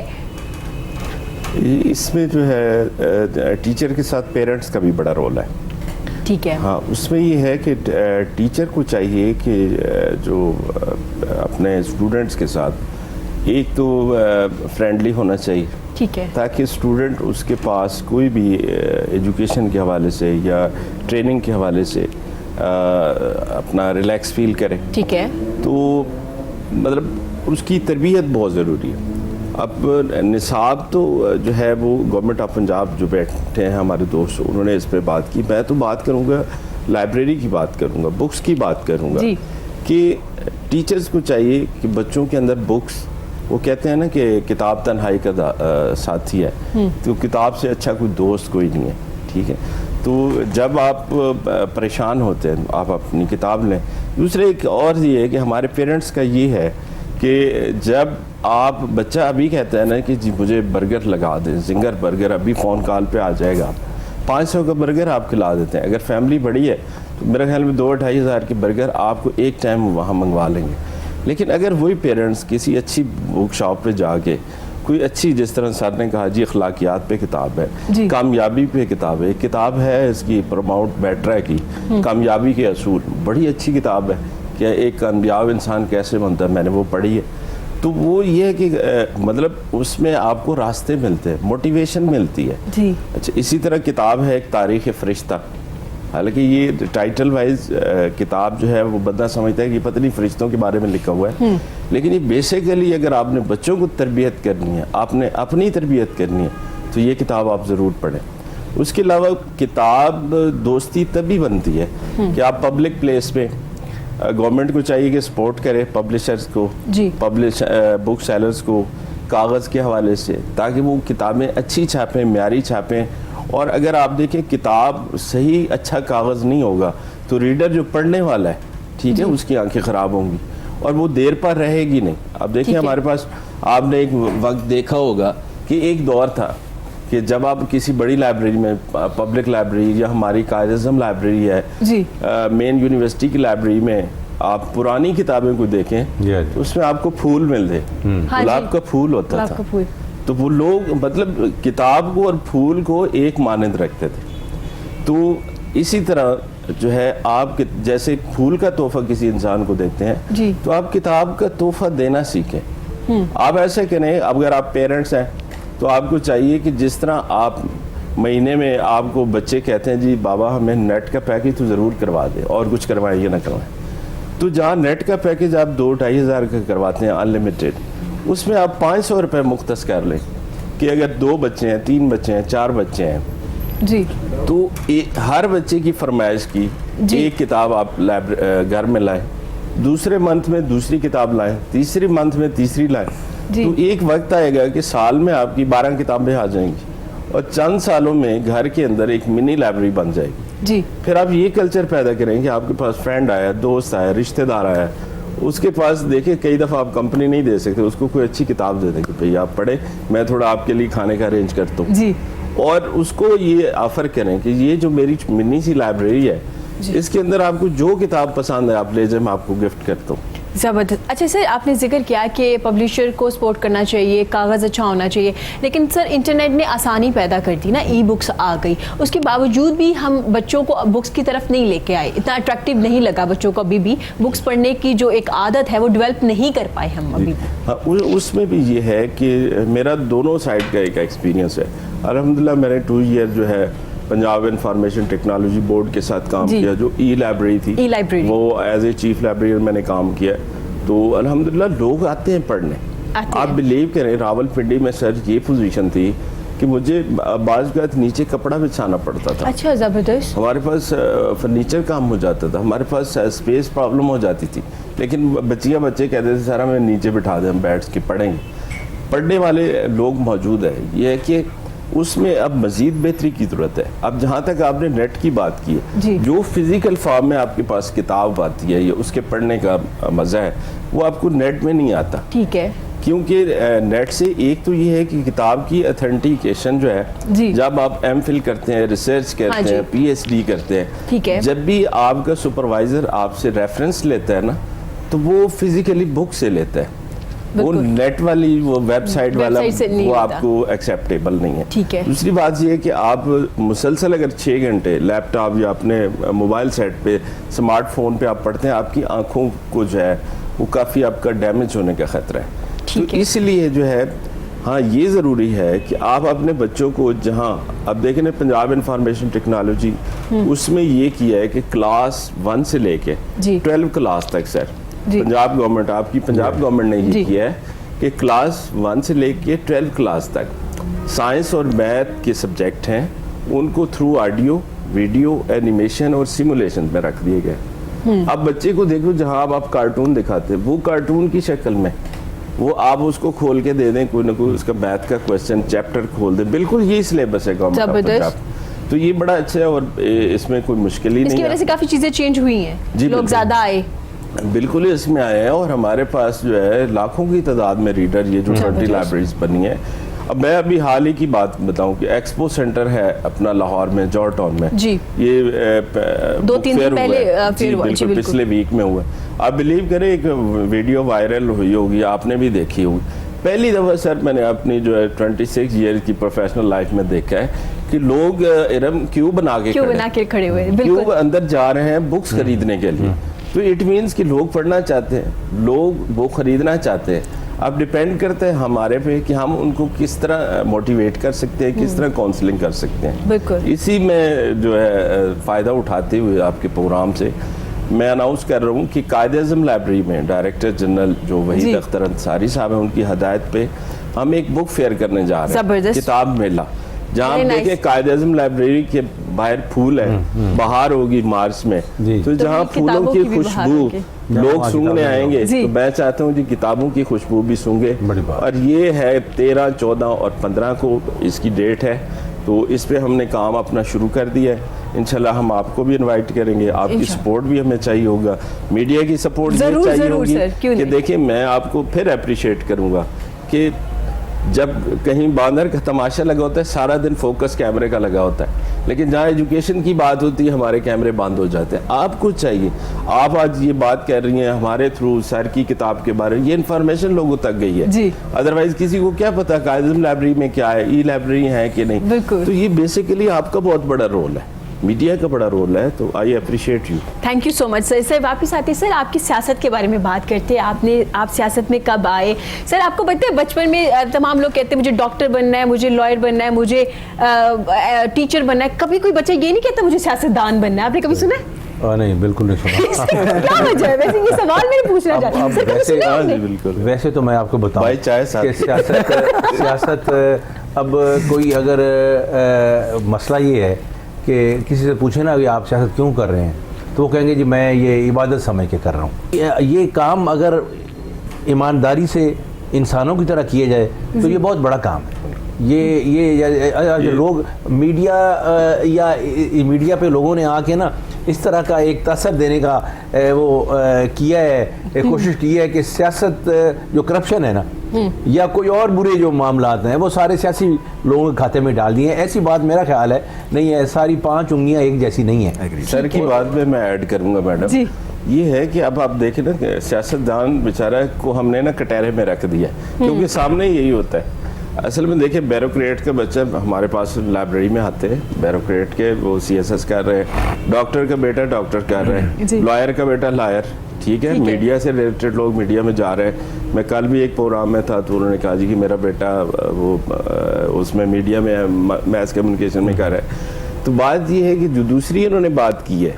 इसमें जो है टीचर के साथ पेरेंट्स का भी बड़ा रोल है। ठीक है। हाँ, उसमें ये है कि टीचर को चाहिए कि जो अपने स्टूडेंट्स के साथ एक तो फ्रेंडली होना चाहिए, ठीक है। ताकि स्टूडेंट उसके पास कोई भी एजुकेशन के हवाले से या ट्रेनिंग के हवाले से अपना रिलैक्स फील करे। ठीक है। तो मतलब उसकी तरबियत बहुत ज़रूरी है। अब निसाब तो जो है वो गवर्नमेंट ऑफ पंजाब जो बैठे हैं हमारे दोस्त, उन्होंने इस पर बात की। मैं तो बात करूँगा, लाइब्रेरी की बात करूँगा, बुक्स की बात करूँगा कि टीचर्स को चाहिए कि बच्चों के अंदर बुक्स, वो कहते हैं ना कि किताब तन्हाई का साथी है, तो किताब से अच्छा कोई दोस्त कोई नहीं है। ठीक है, तो जब आप परेशान होते हैं आप अपनी किताब लें। दूसरे एक और ये है कि हमारे पेरेंट्स का ये है कि जब आप, बच्चा अभी कहता है ना कि जी मुझे बर्गर लगा दें, जिंगर बर्गर, अभी फ़ोन कॉल पे आ जाएगा, 500 का बर्गर आप खिला देते हैं। अगर फैमिली बड़ी है तो मेरे ख्याल में 2-2.5 हज़ार के बर्गर आपको एक टाइम वहाँ मंगवा लेंगे। लेकिन अगर वही पेरेंट्स किसी अच्छी बुक शॉप पे जाके कोई अच्छी, जिस तरह सर ने कहा जी, अखलाकियात पे किताब है, कामयाबी पे किताब है, किताब है इसकी प्रमाउट बैट्रा की कामयाबी के असूल, बड़ी अच्छी किताब है कि एक कामयाब इंसान कैसे बनता है, मैंने वो पढ़ी है। तो वो ये है कि मतलब उसमें आपको रास्ते मिलते हैं, मोटिवेशन मिलती है जी। अच्छा, इसी तरह किताब है एक तारीख़ फ़रिश्ता। हालांकि ये टाइटल वाइज किताब जो है वो बंदा समझता है कि पता नहीं फरिश्तों के बारे में लिखा हुआ है, लेकिन ये बेसिकली अगर आपने बच्चों को तरबियत करनी है, आपने अपनी तरबियत करनी है, तो ये किताब आप ज़रूर पढ़ें। उसके अलावा किताब दोस्ती तभी बनती है कि आप पब्लिक प्लेस में, गवर्नमेंट को चाहिए कि सपोर्ट करे पब्लिशर्स को, बुक सेलर्स को कागज़ के हवाले से, ताकि वो किताबें अच्छी छापें, म्यारी छापें। और अगर आप देखें किताब सही अच्छा कागज़ नहीं होगा तो रीडर जो पढ़ने वाला है, ठीक है, उसकी आंखें ख़राब होंगी और वो देर पर रहेगी नहीं। अब देखिए ठीक है। हमारे पास, आपने एक वक्त देखा होगा कि एक दौर था कि जब आप किसी बड़ी लाइब्रेरी में, पब्लिक लाइब्रेरी या हमारी कायद-ए-आज़म लाइब्रेरी है, जी। मेन यूनिवर्सिटी की लाइब्रेरी में आप पुरानी किताबें को देखें तो उसमें आपको फूल मिलते, हाँ गुलाब जी। का फूल होता गुलाब था। का फूल। तो वो लोग मतलब किताब को और फूल को एक मानंद रखते थे। तो इसी तरह जो है आप जैसे फूल का तोहफा किसी इंसान को देते हैं, जी। तो आप किताब का तोहफा देना सीखें। आप ऐसे करें, अगर आप पेरेंट्स हैं तो आपको चाहिए कि जिस तरह आप महीने में आपको बच्चे कहते हैं जी बाबा हमें नेट का पैकेज तो ज़रूर करवा दें और कुछ करवाएं या ना करवाएं, तो जहाँ नेट का पैकेज आप 2-2.5 हज़ार का करवाते हैं अनलिमिटेड, उसमें आप 500 रुपये मुख्तस कर लें कि अगर 2 बच्चे हैं, 3 बच्चे हैं, 4 बच्चे हैं, जी। तो हर बच्चे की फरमाइश की जी। एक किताब आप घर में लाएं, दूसरे मंथ में दूसरी किताब लाएं, तीसरी मंथ में तीसरी लाएं। जी। तो एक वक्त आएगा कि साल में आपकी 12 किताबें आ जाएंगी और चंद सालों में घर के अंदर एक मिनी लाइब्रेरी बन जाएगी। जी। फिर आप ये कल्चर पैदा करें कि आपके पास फ्रेंड आया, दोस्त आया, रिश्तेदार आया, उसके पास देखिए कई दफ़ा आप कंपनी नहीं दे सकते, उसको कोई अच्छी किताब दे दें कि भैया आप पढ़े, मैं थोड़ा आपके लिए खाने का अरेंज करता हूँ। जी। और उसको ये ऑफर करें कि ये जो मेरी मिनी सी लाइब्रेरी है, इसके अंदर आपको जो किताब पसंद है आप ले जाए, मैं आपको गिफ्ट करता हूँ। ज़बरदस्त। अच्छा सर, आपने जिक्र किया कि पब्लिशर को सपोर्ट करना चाहिए, कागज़ अच्छा होना चाहिए, लेकिन सर इंटरनेट ने आसानी पैदा कर दी ना, ई बुक्स आ गई, उसके बावजूद भी हम बच्चों को बुक्स की तरफ नहीं लेके आए, इतना अट्रैक्टिव नहीं लगा बच्चों को अभी भी, बुक्स पढ़ने की जो एक आदत है वो डेवलप नहीं कर पाए हम अभी भी। हाँ, उसमें भी ये है कि मेरा दोनों साइड का एक एक्सपीरियंस है। अल्हम्दुलिल्लाह मैंने 2 ईयर जो है पंजाब इंफॉर्मेशन टेक्नोलॉजी बोर्ड के साथ काम किया, जो ई लाइब्रेरी थी, ई-लाइब्रेरी। वो एज ए चीफ लाइब्रेरियन मैंने काम किया। तो अल्हम्दुलिल्लाह लोग आते हैं पढ़ने। आप बिलीव करें, रावलपिंडी में सर ये पोजीशन थी कि मुझे बाज़ नीचे कपड़ा बिछाना पड़ता था। अच्छा, ज़बरदस्त। हमारे पास फर्नीचर काम हो जाता था, हमारे पास स्पेस प्रॉब्लम हो जाती थी, लेकिन बच्चे कहते थे सर हमें नीचे बिठा दें, हम बैठ के पढ़ेंगे। पढ़ने वाले लोग मौजूद है। ये है कि उसमें अब मज़ीद बेहतरी की ज़रूरत है। अब जहाँ तक आपने नेट की बात की है, जो फिज़िकल फॉर्म में आपके पास किताब आती है या उसके पढ़ने का मज़ा है वो आपको नेट में नहीं आता। ठीक है। क्योंकि नेट से एक तो ये है कि किताब की ऑथेंटिकेशन जो है, जब आप एमफिल करते हैं, रिसर्च करते हैं, पीएचडी करते हैं, ठीक है, जब भी आपका सुपरवाइज़र आपसे रेफरेंस लेता है ना, तो वो फिज़िकली बुक से लेता है, वो नेट वाली वो वेबसाइट वाला वो आपको एक्सेप्टेबल नहीं है। ठीक है। दूसरी बात ये है कि आप मुसलसल अगर 6 घंटे लैपटॉप या अपने मोबाइल सेट पे, स्मार्टफोन पे आप पढ़ते हैं, आपकी आंखों को जो है वो काफ़ी आपका डैमेज होने का ख़तरा है। तो इसलिए जो है, हाँ ये ज़रूरी है कि आप अपने बच्चों को, जहाँ अब देखें ना पंजाब इंफॉर्मेशन टेक्नोलॉजी, उसमें ये किया है कि क्लास 1 से लेके 12 क्लास तक सर, पंजाब गवर्नमेंट, आपकी पंजाब गवर्नमेंट ने ये किया है कि क्लास 1 से लेके 12 क्लास तक साइंस और मैथ के सब्जेक्ट हैं, उनको थ्रू ऑडियो, वीडियो, एनिमेशन और सिमुलेशन में रख दिए गए। अब बच्चे को देखो, जहाँ आप कार्टून दिखाते हैं, वो कार्टून की शक्ल में वो आप उसको खोल के दे दें, कोई ना कोई उसका मैथ का क्वेश्चन चैप्टर खोल दें, बिल्कुल यही सिलेबस है गवर्नमेंट ऑफ पंजाब। तो ये बड़ा अच्छा है और इसमें कोई मुश्किल ही नहीं है। इसकी वजह से काफ़ी चीज़ें चेंज हुई हैं, लोग ज़्यादा आए, बिल्कुल इसमें आए हैं, और हमारे पास जो है लाखों की तादाद में रीडर, ये जो 20 लाइब्रेरीज बनी है। अब मैं अभी हाल ही की बात बताऊं कि एक्सपो सेंटर है अपना लाहौर में, जॉर्ज टाउन में, जी, ये 2-3 दिन पहले बिल्कुल पिछले वीक में हुआ। आप बिलीव करें, एक वीडियो वायरल हुई होगी, आपने भी देखी होगी। पहली दफ़ा सर मैंने अपनी जो है 26 ईयर की प्रोफेशनल लाइफ में देखा है कि लोग क्यू बना के खड़े हुए, क्यू अंदर जा रहे हैं बुक्स खरीदने के लिए। तो इट मीन्स कि लोग पढ़ना चाहते हैं, लोग वो खरीदना चाहते हैं। अब डिपेंड करता है हमारे पे कि हम उनको किस तरह मोटिवेट कर सकते हैं, किस तरह काउंसलिंग कर सकते हैं। बिल्कुल इसी में जो है फ़ायदा उठाते हुए आपके प्रोग्राम से मैं अनाउंस कर रहा हूँ कि कायद-ए-आज़म लाइब्रेरी में डायरेक्टर जनरल जो वहीद अख्तर अंसारी साहब हैं, उनकी हदायत पे हम एक बुक फेयर करने जा रहे हैं, किताब मेला, जहाँ देखिए कायद-ए-आज़म लाइब्रेरी के बाहर फूल है, बाहर होगी मार्च में, तो जहाँ फूलों की खुशबू लोग सूंघने आएंगे, तो मैं चाहता हूँ जी किताबों की खुशबू भी सूंघे। और ये है 13, 14 और 15 को इसकी डेट है। तो इस पे हमने काम अपना शुरू कर दिया है। इंशाल्लाह हम आपको भी इनवाइट करेंगे, आपकी सपोर्ट भी हमें चाहिए होगा, मीडिया की सपोर्ट भी जरूर, चाहिए जरूर होगी सर, क्यों कि नहीं। देखिए मैं आपको फिर अप्रिशिएट करूँगा कि जब कहीं बांदर का तमाशा लगा होता है सारा दिन फोकस कैमरे का लगा होता है, लेकिन जहाँ एजुकेशन की बात होती है हमारे कैमरे बंद हो जाते हैं। आपको चाहिए, आप आज ये बात कर रही हैं हमारे थ्रू सर की किताब के बारे में, ये इन्फॉर्मेशन लोगों तक गई है जी। अदरवाइज किसी को क्या पता कायदम लाइब्रेरी में क्या है, ई लाइब्रेरी है कि नहीं। बिल्कुल। तो ये बेसिकली आपका बहुत बड़ा रोल है, मीडिया का बड़ा रोल है, तो I appreciate you. Thank you so much sir. Sir वापस आते हैं सर, आपकी सियासत के बारे में बात करते हैं। आप सियासत में कब आए सर? आपको पता है बचपन में तमाम लोग कहते हैं मुझे डॉक्टर बनना है, मुझे लॉयर बनना है, मुझे टीचर बनना है। कभी कोई बच्चा ये नहीं कहता मुझे सियासतदान बनना है, आपने कभी सुना है? नहीं, बिल्कुल नहीं सुना। क्या वजह है? वैसे ये सवाल मैंने पूछना चाहती हूँ। अब सर, कभी वैसे- सुना है हाँ जी आपने? बिल्कुल। वैसे तो मैं आपको बताऊं भाई चाय साथ कि सियासत अब कोई अगर मसला ये है कि किसी से पूछे ना कि आप सियासत क्यों कर रहे हैं, तो वो कहेंगे जी मैं ये इबादत समझ के कर रहा हूँ। ये काम अगर ईमानदारी से इंसानों की तरह किए जाए तो ये बहुत बड़ा काम है। ये लोग मीडिया या मीडिया पे लोगों ने आके ना इस तरह का एक तसर देने का किया है, कोशिश की है कि सियासत जो करप्शन है ना या कोई और बुरे जो मामलात हैं वो सारे सियासी लोगों के खाते में डाल दिए हैं। ऐसी बात मेरा ख्याल है नहीं है, सारी 5 उंगलियां एक जैसी नहीं है। सर की बात में मैं ऐड करूंगा मैडम जी। ये है कि अब आप देखें ना सियासतदान बेचारा को हमने ना कटहरे में रख दिया क्योंकि सामने यही होता है। असल में देखिए ब्यूरोक्रेट के बच्चे हमारे पास लाइब्रेरी में आते हैं, ब्यूरोक्रेट के वो CSS कर रहे हैं, डॉक्टर का बेटा डॉक्टर कर रहे हैं, लॉयर का बेटा लॉयर, ठीक है। मीडिया से रिलेटेड लोग मीडिया में जा रहे हैं। मैं कल भी एक प्रोग्राम में था तो उन्होंने कहा जी कि मेरा बेटा वो उसमें मीडिया में मैस कम्युनिकेशन में कर रहा है। तो बात ये है कि जो दूसरी उन्होंने बात की है,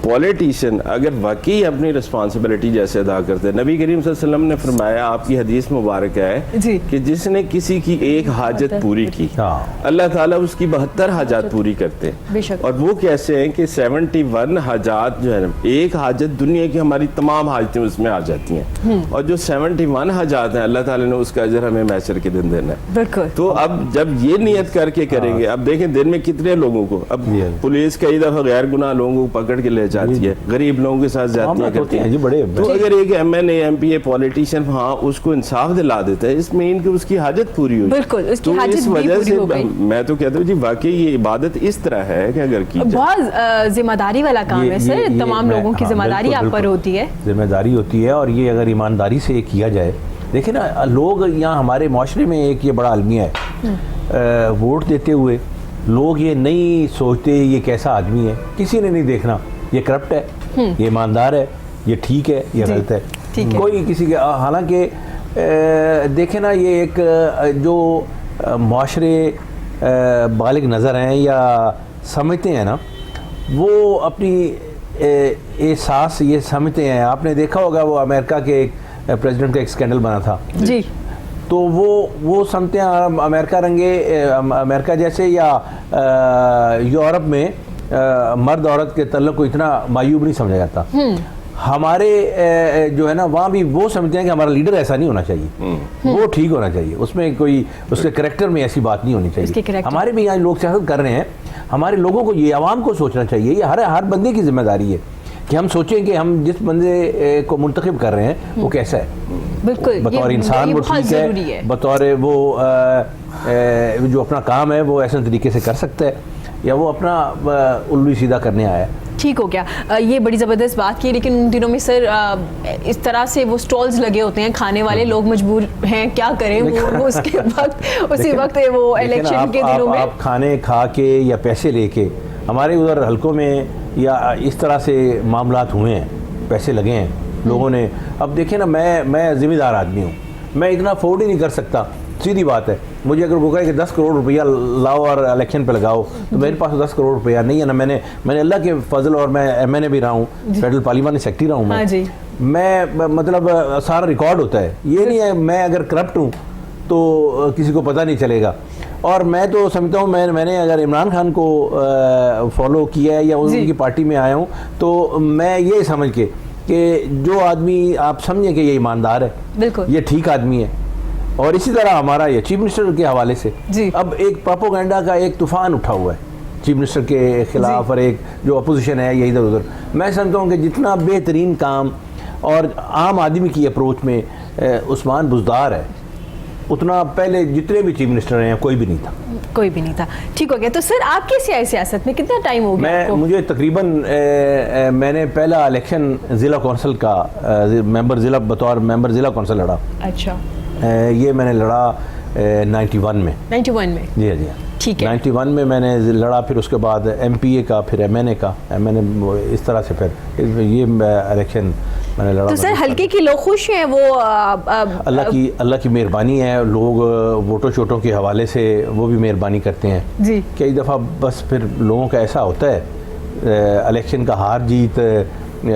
पॉलिटिशियन अगर वाकई अपनी रिस्पॉन्सिबिलिटी जैसे अदा करते हैं, नबी करीम सल्लल्लाहु अलैहि वसल्लम ने फरमाया, आपकी हदीस मुबारक है कि जिसने किसी की एक हाजत पूरी की अल्लाह ताला उसकी 72 हाजात पूरी करते हैं। और वो कैसे हैं कि 71 हाजात जो है ना, एक हाजत दुनिया की हमारी तमाम हाजतें उसमें आ जाती हैं, और जो 71 हाजात हैं अल्लाह ताला ने उसका अजर हमें मैशर के दिन देना है। बिल्कुल। तो अब जब ये नियत करके करेंगे, अब देखें दिन में कितने लोगों को, अब पुलिस कई दफा गैर गुनाह लोगों को पकड़ के ले जाती है, गरीब लोगों के साथ ज्यादतियां करती है। तो अगर एक MNA MPA पॉलिटिशियन हाँ उसको इंसाफ दिला देता है, इसमें इनकी उसकी हाजत पूरी हुई। बिल्कुल, उसकी तो हाजत इस भी वजह पूरी से हो गई। मैं तो कहता हूँ जी वाकई ये इबादत इस तरह है कि अगर की जाए। बहुत जिम्मेदारी वाला काम है सर, तमाम लोगों की जिम्मेदारी आप पर होती है। जिम्मेदारी होती है, और ये अगर ईमानदारी से किया जाए। देखिए ना, लोग यहाँ हमारे माशरे में एक ये बड़ा अलमिया है, वोट देते हुए लोग ये नहीं सोचते ये कैसा आदमी है, किसी ने नहीं देखना ये करप्ट है, ये ईमानदार है, ये ठीक है, ये गलत है, कोई किसी के। हालांकि देखें ना, ये एक जो माशरे बालिग नज़र हैं या समझते हैं ना, वो अपनी एहसास ये समझते हैं। आपने देखा होगा वो अमेरिका के एक प्रेसिडेंट का एक स्कैंडल बना था जी, तो वो समझते हैं अमेरिका अमेरिका जैसे या यूरोप में मर्द औरत के तल्लुक को इतना मायूब नहीं समझा जाता। हमारे जो है ना वहाँ भी वो समझते हैं कि हमारा लीडर ऐसा नहीं होना चाहिए, वो ठीक होना चाहिए, उसमें कोई उसके करैक्टर में ऐसी बात नहीं होनी चाहिए। हमारे भी यहाँ लोग सियासत कर रहे हैं, हमारे लोगों को ये आवाम को सोचना चाहिए, ये हर बंदे की जिम्मेदारी है कि हम सोचें कि हम जिस बंदे को मुंतखब कर रहे हैं वो कैसा है। बिल्कुल, बतौर इंसान वो ठीक है, बतौर वो जो अपना काम है वो ऐसे तरीके से कर सकता है, या वो अपना उल्लू सीधा करने आया है। ठीक हो गया, ये बड़ी ज़बरदस्त बात की। लेकिन उन दिनों में सर इस तरह से वो स्टॉल्स लगे होते हैं, खाने वाले लोग मजबूर हैं, क्या करें वो उसके वक्त उसी वक्त वो इलेक्शन के दिनों में आप खाने खा के या पैसे लेके, हमारे उधर हलकों में या इस तरह से मामलात हुए हैं, पैसे लगे हैं लोगों ने। अब देखें ना, मैं ज़िम्मेदार आदमी हूँ, मैं इतना अफोर्ड ही नहीं कर सकता, सीधी बात है। मुझे अगर वो कहे कि 10 करोड़ रुपया लाओ और इलेक्शन पे लगाओ, तो मेरे पास 10 करोड़ रुपया नहीं है ना। मैंने अल्लाह के फजल, और मैं MNA भी रहा हूँ, फेडरल पार्लियामेंट सेक्रेटरी रहा हूँ मैं मतलब सारा रिकॉर्ड होता है। ये नहीं है मैं अगर करप्ट हूँ तो किसी को पता नहीं चलेगा। और मैं तो समझता हूँ मैंने अगर इमरान खान को फॉलो किया है या उनकी पार्टी में आया हूँ, तो मैं ये समझ के कि जो आदमी आप समझें कि ये ईमानदार है, ये ठीक आदमी है, और इसी तरह हमारा ये चीफ मिनिस्टर के हवाले से जी। अब एक प्रोपोगंडा का एक तूफान उठा हुआ है चीफ मिनिस्टर के खिलाफ, और एक जो अपोजिशन है ये इधर उधर। मैं समझता हूँ कि जितना बेहतरीन काम और आम आदमी की अप्रोच में उस्मान बुज़दार है, उतना पहले जितने भी चीफ मिनिस्टर हैं कोई भी नहीं था। कोई भी नहीं था। ठीक हो गया। तो सर आपके सियासत में कितना टाइम हो गया आपको? मुझे तकरीबन मैंने पहला इलेक्शन ज़िला कौंसिल का बतौर मेंबर ज़िला कौंसिल लड़ा। अच्छा। ये मैंने लड़ा 91 में। 91 में? जी जी, ठीक है। 91 में मैंने लड़ा, फिर उसके बाद MPA का, फिर MNA का, इस तरह से फिर ये इलेक्शन मैंने लड़ा। तो सर हल्के के लोग खुश हैं? वो अल्लाह की मेहरबानी है। लोग वोटों शोटों के हवाले से वो भी मेहरबानी करते हैं जी। कई दफ़ा बस फिर लोगों का ऐसा होता है, इलेक्शन का हार जीत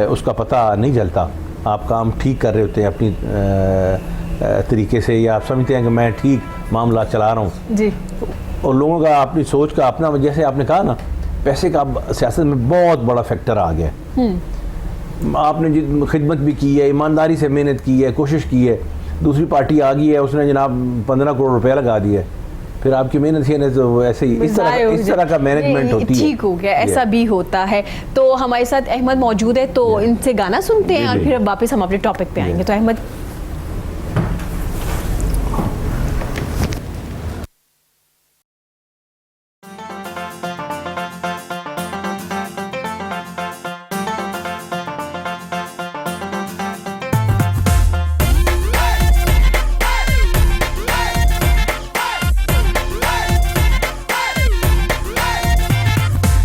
उसका पता नहीं चलता। आप काम ठीक कर रहे होते हैं अपनी तरीके से, या आप समझते हैं कि मैं ठीक मामला चला रहा हूँ जी, और लोगों का अपनी सोच का अपना, जैसे आपने कहा ना, पैसे का सियासत में बहुत बड़ा फैक्टर आ गया है। आपने खिदमत भी की है, ईमानदारी से मेहनत की है, कोशिश की है, दूसरी पार्टी आ गई है, उसने जनाब 15 करोड़ रुपया लगा दिया है, फिर आपकी मेहनत ही है, तो ऐसे ही इस तरह का मैनेजमेंट होती है। ठीक हो गया, ऐसा भी होता है। तो हमारे साथ अहमद मौजूद है, तो इनसे गाना सुनते हैं और फिर वापस हम अपने टॉपिक पे आएंगे। तो अहमद,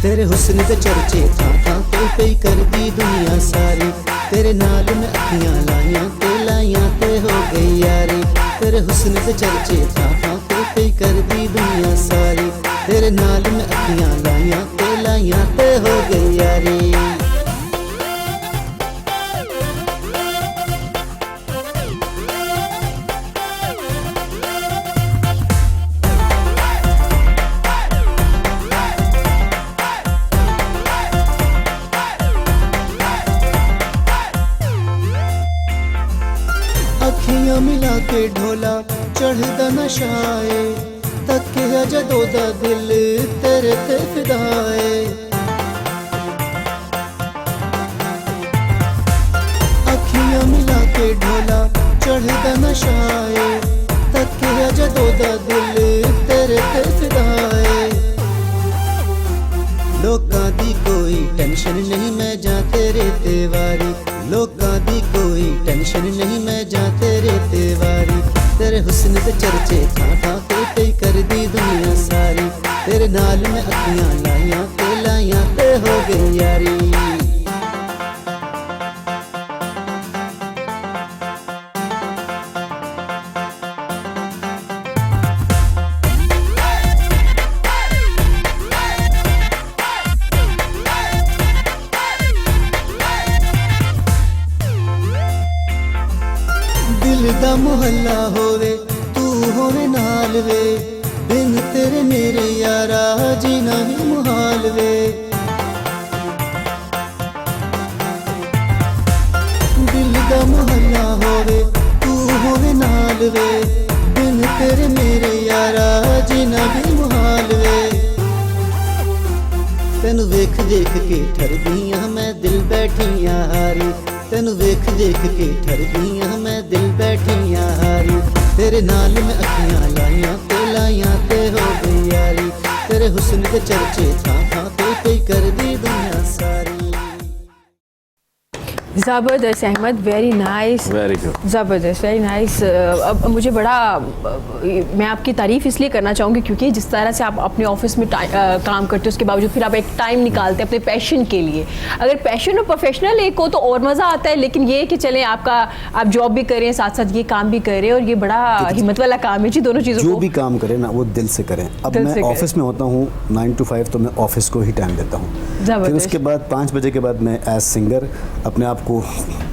तेरे हुस्न दे चर्चे थां थां पे कर दी दुनिया सारी, तेरे नाल में अखियां लाइयां ते हो गई यारी। तेरे हुस्न दे चर्चे थां थां पे कर दी दुनिया सारी, तेरे नाल में अखियां लाइयां ते हो गई यारी। अखियां मिला के ढोला चढ़दा नशाए, तकिया जदों दा दिल तेरे ते फिदाए। अखियां मिला के ढोला चढ़दा नशाए, तकिया जदों दा दिल तेरे ते फिदाए। लोकां दी कोई टेंशन नहीं, मैं जा तेरे ते वारी। लोकां दी कोई टेंशन नहीं, मैं जा तेरे ते वारी। तेरे हुस्न दे चर्चे थां थां पे कर दी दुनिया सारी, तेरे नाल में अखियां लाइयां ते हो गई यारी। दिल दा मोहल्ला होवे तू होवे नाल वे, बिन तेरे मेरे यारा जीना ही मुहाल वे। दिल दा मोहल्ला होवे तू होवे नाल वे, बिन तेरे मेरे यारा जीना भी मुहाल वे। तेनू वेख देख के ठरदियां मैं दिल बैठियां हारी, तेनू वेख देख के ठरदियां मैं दिल बैठियां हारी। तेरे नाल में अखियां लाइयां ते हो गई यारी। तेरे हुस्न दे चर्चे थां थां पे कर दी दुनिया सारी। ज़बरदस्त Ahmed, very nice, very good, ज़बरदस्त, वेरी नाइस। अब मुझे बड़ा, मैं आपकी तारीफ़ इसलिए करना चाहूँगी क्योंकि जिस तरह से आप अपने ऑफिस में काम करते हो, उसके बावजूद फिर आप एक टाइम निकालते हैं अपने पैशन के लिए। अगर पैशन और प्रोफेशनल एक हो तो और मज़ा आता है, लेकिन ये कि चलें आप जॉब भी कर रहे हैं, साथ साथ ये काम भी कर रहे हैं, और ये बड़ा हिम्मत वाला काम है जी, दोनों चीज़ों जो को भी काम करें ना वो दिल से करें। अब मैं ऑफिस में होता हूँ 9 to 5, तो मैं ऑफिस को ही टाइम देता हूँ। फिर उसके बाद 5 बजे के बाद मैं एज सिंगर अपने आप को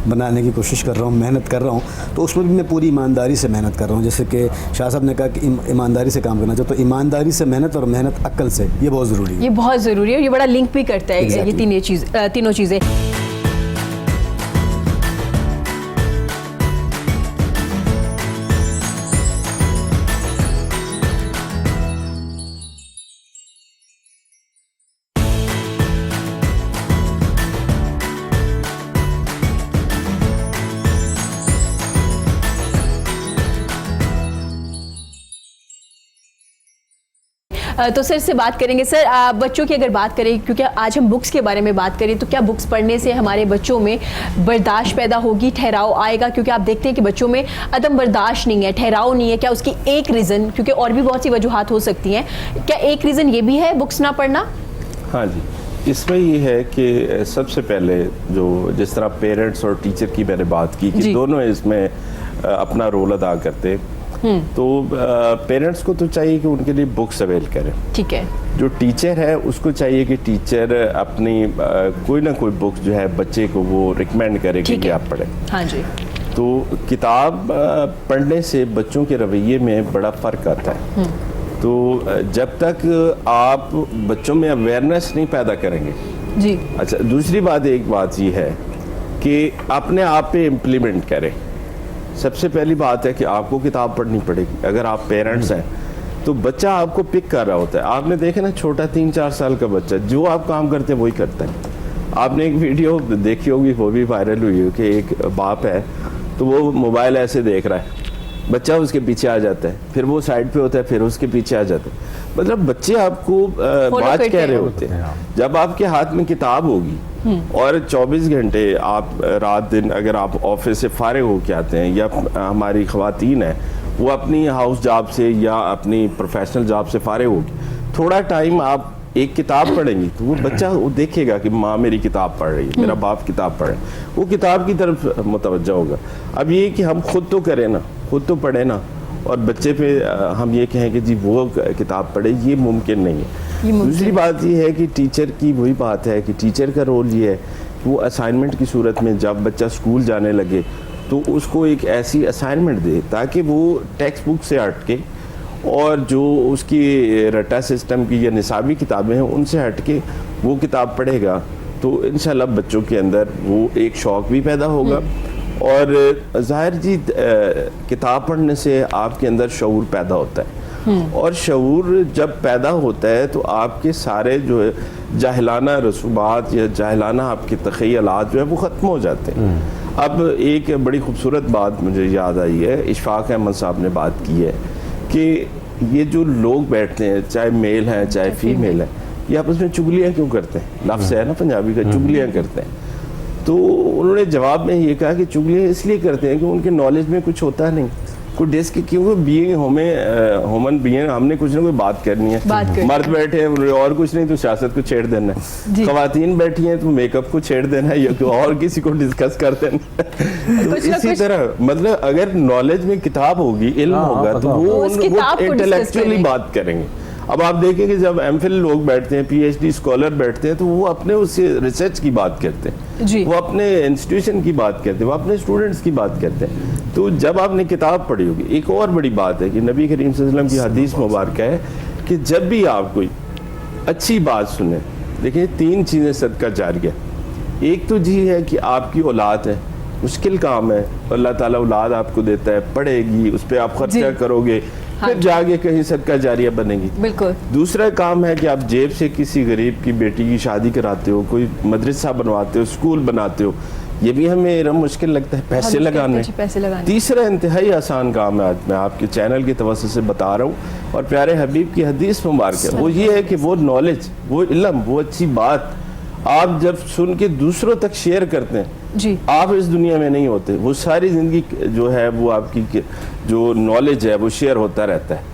बनाने की कोशिश कर रहा हूँ, मेहनत कर रहा हूँ, तो उसमें भी मैं पूरी ईमानदारी से मेहनत कर रहा हूँ। जैसे कि शाह साहब ने कहा कि ईमानदारी से काम करना चाहिए, तो ईमानदारी से मेहनत और मेहनत अक्ल से, ये बहुत ज़रूरी है। ये बहुत ज़रूरी है, और ये बड़ा लिंक भी करता है ये तीनों चीज़ें। तो सर से बात करेंगे। सर बच्चों की अगर बात करें, क्योंकि आज हम बुक्स के बारे में बात करें, तो क्या बुक्स पढ़ने से हमारे बच्चों में बर्दाश्त पैदा होगी, ठहराव आएगा? क्योंकि आप देखते हैं कि बच्चों में अदम बर्दाश्त नहीं है, ठहराव नहीं है। क्या उसकी एक रीज़न, क्योंकि और भी बहुत सी वजूहात हो सकती हैं, क्या एक रीज़न ये भी है बुक्स ना पढ़ना? हाँ जी, इसमें ये है कि सबसे पहले जो जिस तरह पेरेंट्स और टीचर की मैंने बात की कि दोनों इसमें अपना रोल अदा करते हैं, तो पेरेंट्स को तो चाहिए कि उनके लिए बुक्स अवेल करें। ठीक है। जो टीचर है उसको चाहिए कि टीचर अपनी कोई ना कोई बुक जो है बच्चे को वो रिकमेंड करे कि आप पढ़ें। हाँ जी। तो किताब पढ़ने से बच्चों के रवैये में बड़ा फ़र्क आता है। तो जब तक आप बच्चों में अवेयरनेस नहीं पैदा करेंगे जी। अच्छा, दूसरी बात एक बात ये है कि अपने आप पे इम्प्लीमेंट करें। सबसे पहली बात है कि आपको किताब पढ़नी पड़ेगी। अगर आप पेरेंट्स हैं तो बच्चा आपको पिक कर रहा होता है। आपने देखा ना, छोटा 3-4 साल का बच्चा जो आप काम करते हैं वही करता है। आपने एक वीडियो देखी होगी, वो भी वायरल हुई है कि एक बाप है तो वो मोबाइल ऐसे देख रहा है, बच्चा उसके पीछे आ जाता है, फिर वो साइड पे होता है, फिर उसके पीछे आ जाता है। मतलब बच्चे आपको बात कह रहे होते हैं। जब आपके हाथ में किताब होगी और 24 घंटे आप रात दिन अगर आप ऑफिस से फारिग होके आते हैं, या हमारी ख़वातीन है वो अपनी हाउस जॉब से या अपनी प्रोफेशनल जॉब से फारिग होगी, थोड़ा टाइम आप एक किताब पढ़ेंगी तो वो बच्चा वो देखेगा कि माँ मेरी किताब पढ़ रही है, मेरा बाप किताब पढ़ रहा है, वो किताब की तरफ मुतवज्जो होगा। अब ये कि हम खुद तो करें ना, खुद तो पढ़े ना, और बच्चे पे हम ये कहें कि जी वो किताब पढ़े, ये मुमकिन नहीं है। दूसरी बात ये है कि टेंशन की वही बात है कि टीचर का रोल ये है कि वो असाइनमेंट की सूरत में जब बच्चा स्कूल जाने लगे तो उसको एक ऐसी असाइनमेंट दे ताकि वो टेक्स्ट बुक से हट के और जो उसकी रटा सिस्टम की या निसाबी किताबें हैं उनसे हट के वो किताब पढ़ेगा तो इंशाल्लाह बच्चों के अंदर वो एक शौक़ भी पैदा होगा। और ज़ाहिर जी किताब पढ़ने से आपके अंदर शऊर पैदा होता है, और शऊर जब पैदा होता है तो आपके सारे जो है जाहिलाना रसूमात या जाहिलाना आपके तख़य्युलात जो है वो ख़त्म हो जाते हैं। अब एक बड़ी खूबसूरत बात मुझे याद आई है, इशफाक अहमद साहब ने बात की है कि ये जो लोग बैठते हैं, चाहे मेल हैं चाहे फीमेल हैं, ये आपस में चुगलियाँ क्यों करते हैं? लफ्ज़ है ना पंजाबी का, चुगलियाँ करते हैं। तो उन्होंने जवाब में ये कहा कि चुगलियाँ इसलिए करते हैं कि उनके नॉलेज में कुछ होता नहीं, कोई डेस्क, क्योंकि बीइंग ह्यूमन बीइंग हमने कुछ ना कोई बात करनी है। मर्द बैठे हैं और कुछ नहीं तो सियासत को छेड़ देना है, ख़वातीन बैठी हैं तो मेकअप को छेड़ देना है या और किसी को डिस्कस कर देना तो इसी तरह मतलब अगर नॉलेज में किताब होगी, इल्म होगा तो वो इंटेलेक्चुअली बात करेंगे। अब आप देखें कि जब एमफिल लोग बैठते हैं, पीएचडी स्कॉलर बैठते हैं, तो वो अपने उस रिसर्च की बात करते हैं, वो अपने इंस्टीट्यूशन की बात करते हैं, वो अपने स्टूडेंट्स की बात करते हैं। तो जब आपने किताब पढ़ी होगी, एक और बड़ी बात है कि नबी करीम सल्लल्लाहु अलैहि वसल्लम की हदीस मुबारक है कि जब भी आप कोई अच्छी बात सुने, देखिए 3 चीज़ें सदका जारिया। एक तो जी है कि आपकी औलाद है, मुश्किल काम है, अल्लाह ताला औलाद आपको देता है, पढ़ेगी, उस पर आप खर्चा करोगे, फिर जाके कहीं सदका जारिया बनेगी। बिल्कुल। दूसरा काम है कि आप जेब से किसी गरीब की बेटी की शादी कराते हो, कोई मदरसा बनवाते हो, स्कूल बनाते हो, ये भी हमें मुश्किल लगता है, पैसे लगाने। तीसरा इंतहाई आसान काम है, आज मैं आपके चैनल की तवज्जो से बता रहा हूँ और प्यारे हबीब की हदीस मुबारक है, वो ये है कि वो नॉलेज, वो इल्म, वो अच्छी बात आप जब सुन के दूसरों तक शेयर करते हैं जी, आप इस दुनिया में नहीं होते, वो सारी ज़िंदगी जो है वो आपकी जो नॉलेज है वो शेयर होता रहता है।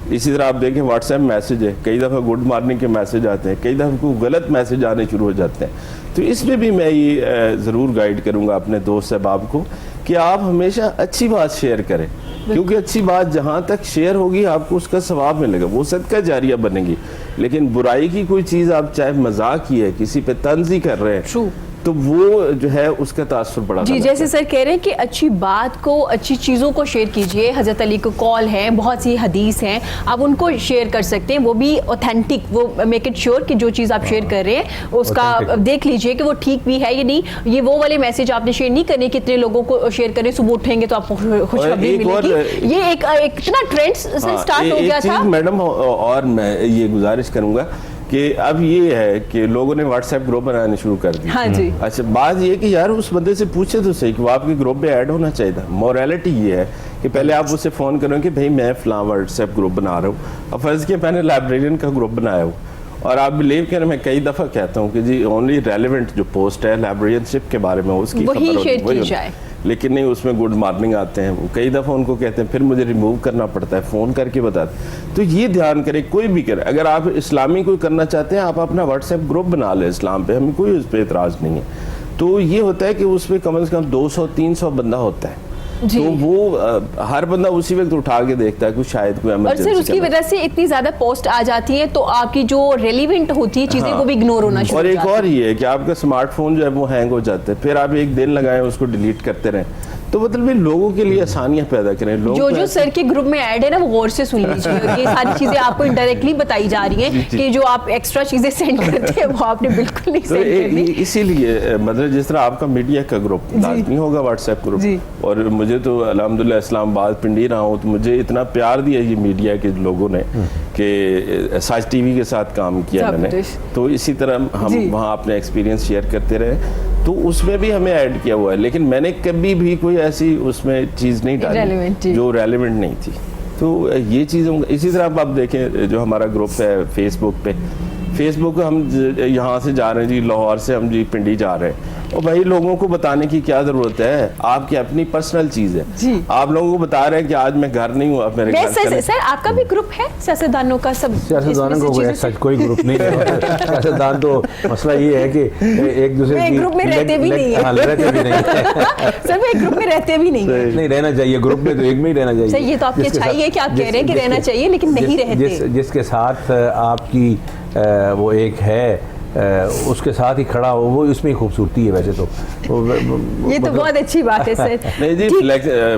इसी तरह आप देखें व्हाट्सएप मैसेज है, कई दफ़ा गुड मॉर्निंग के मैसेज आते हैं, कई दफ़ा को गलत मैसेज आने शुरू हो जाते हैं। तो इसमें भी मैं ये ज़रूर गाइड करूँगा अपने दोस्त साहब को कि आप हमेशा अच्छी बात शेयर करें, क्योंकि अच्छी बात जहाँ तक शेयर होगी आपको उसका सवाब मिलेगा, वो सदका जारिया बनेगी। लेकिन बुराई की कोई चीज़ आप चाहे मजाक की है, किसी पे तंज़ी कर रहे हैं, तो वो जो है उसका तासुर बड़ा जी। जैसे सर कह रहे हैं कि अच्छी बात को, अच्छी चीज़ों को शेयर कीजिए। हज़रत अली को कॉल है, बहुत सी हदीस हैं, आप उनको शेयर कर सकते हैं, वो भी ऑथेंटिक, वो मेक इट श्योर कि जो चीज़ आप शेयर कर रहे हैं उसका देख लीजिए कि वो ठीक भी है या नहीं। ये वो वाले मैसेज आपने शेयर नहीं करने, कितने लोगों को शेयर करें, सुबह उठेंगे तो आपको खुशखबरी मिलेगी। ये एक इतना ट्रेंड स्टार्ट हो गया था मैडम। और मैं ये गुजारिश करूँगा कि अब ये है कि लोगों ने व्हाट्सएप ग्रुप बनाने शुरू कर दिए। हाँ जी। अच्छा, बात ये कि यार उस बंदे से पूछे तो सही कि वो आपके ग्रुप में ऐड होना चाहिए था। मोरालिटी ये है कि पहले आप उससे फ़ोन करो कि भाई मैं फ़लाँ व्हाट्सएप ग्रुप बना रहा हूँ, और फ़र्ज़ किया मैंने लाइब्रेरियन का ग्रुप बनाया हो, और आप बिलीव करें मैं कई दफ़ा कहता हूँ कि जी ओनली रेलिवेंट जो पोस्ट है लाइब्रेरियनशिप के बारे में उसकी वही खबर शेयर होती की जाए, लेकिन नहीं उसमें गुड मॉर्निंग आते हैं, वो कई दफ़ा उनको कहते हैं, फिर मुझे रिमूव करना पड़ता है, फ़ोन करके बताते। तो ये ध्यान करें, कोई भी करे, अगर आप इस्लामी कोई करना चाहते हैं आप अपना व्हाट्सएप ग्रुप बना लें इस्लाम पे, हमें कोई उस पर एतराज़ नहीं है। तो ये होता है कि उसमें कम से कम 200-300 बंदा होता है, तो वो हर बंदा उसी वक्त उठा के देखता है कि शायद कोई और इमरजेंसी। सर उसकी वजह से इतनी ज्यादा पोस्ट आ जाती है तो आपकी जो रेलिवेंट होती है चीजें वो भी इग्नोर होना शुरू और हो एक जाती और ये है कि आपका स्मार्टफोन जो है वो हैंग हो जाता है, फिर आप एक दिन लगाएं उसको डिलीट करते रहें। तो मतलब ये लोगों के लिए आसानियां पैदा करें। लोग जो सर के ग्रुप में ऐड है ना वो गौर से सुन लीजिए, ये सारी चीजें आपको इनडायरेक्टली बताई जा रही हैं कि जो आप एक्स्ट्रा चीजें सेंड करते हैं वो आपने बिल्कुल नहीं तो सेंड करनी। इसीलिए मतलब जिस तरह आपका मीडिया का ग्रुप लाजमी होगा व्हाट्सएप ग्रुप, और मुझे तो अल्हम्दुलिल्लाह इस्लामाबाद पिंडी रहा हूँ तो मुझे इतना प्यार दिया ये मीडिया के लोगों ने कि साज टीवी के साथ काम किया मैंने, तो इसी तरह हम वहाँ अपने एक्सपीरियंस शेयर करते रहे, तो उसमें भी हमें ऐड किया हुआ है, लेकिन मैंने कभी भी कोई ऐसी उसमें चीज़ नहीं डाली जो रेलेवेंट नहीं थी। तो ये चीज़ों इसी तरह आप देखें जो हमारा ग्रुप है फेसबुक हम यहाँ से जा रहे हैं जी, लाहौर से हम जी पिंडी जा रहे हैं, और भाई लोगों को बताने की क्या ज़रूरत है, आपकी अपनी पर्सनल चीज़ है। आप लोगों को बता रहे हैं कि आज मैं घर नहीं हूँ, अब मेरे घर सर आपका भी ग्रुप है सियासतदानों का? सब सियासतदानों को सच कोई ग्रुप नहीं है। सियासतदान तो मसला ये है कि एक दूसरे की ग्रुप में रहते भी नहीं है। रहते भी नहीं है सर वो एक ग्रुप में रहते भी नहीं है। नहीं रहना चाहिए, ग्रुप में तो एक में ही रहना चाहिए। सर ये तो आपकी अच्छाई है कि आप कह रहे हैं कि रहना चाहिए लेकिन नहीं रहते। जिसके साथ आपकी वो एक है उसके साथ ही खड़ा हो, वो इसमें खूबसूरती है। वैसे तो ये तो बहुत अच्छी बात है सर। नहीं जी,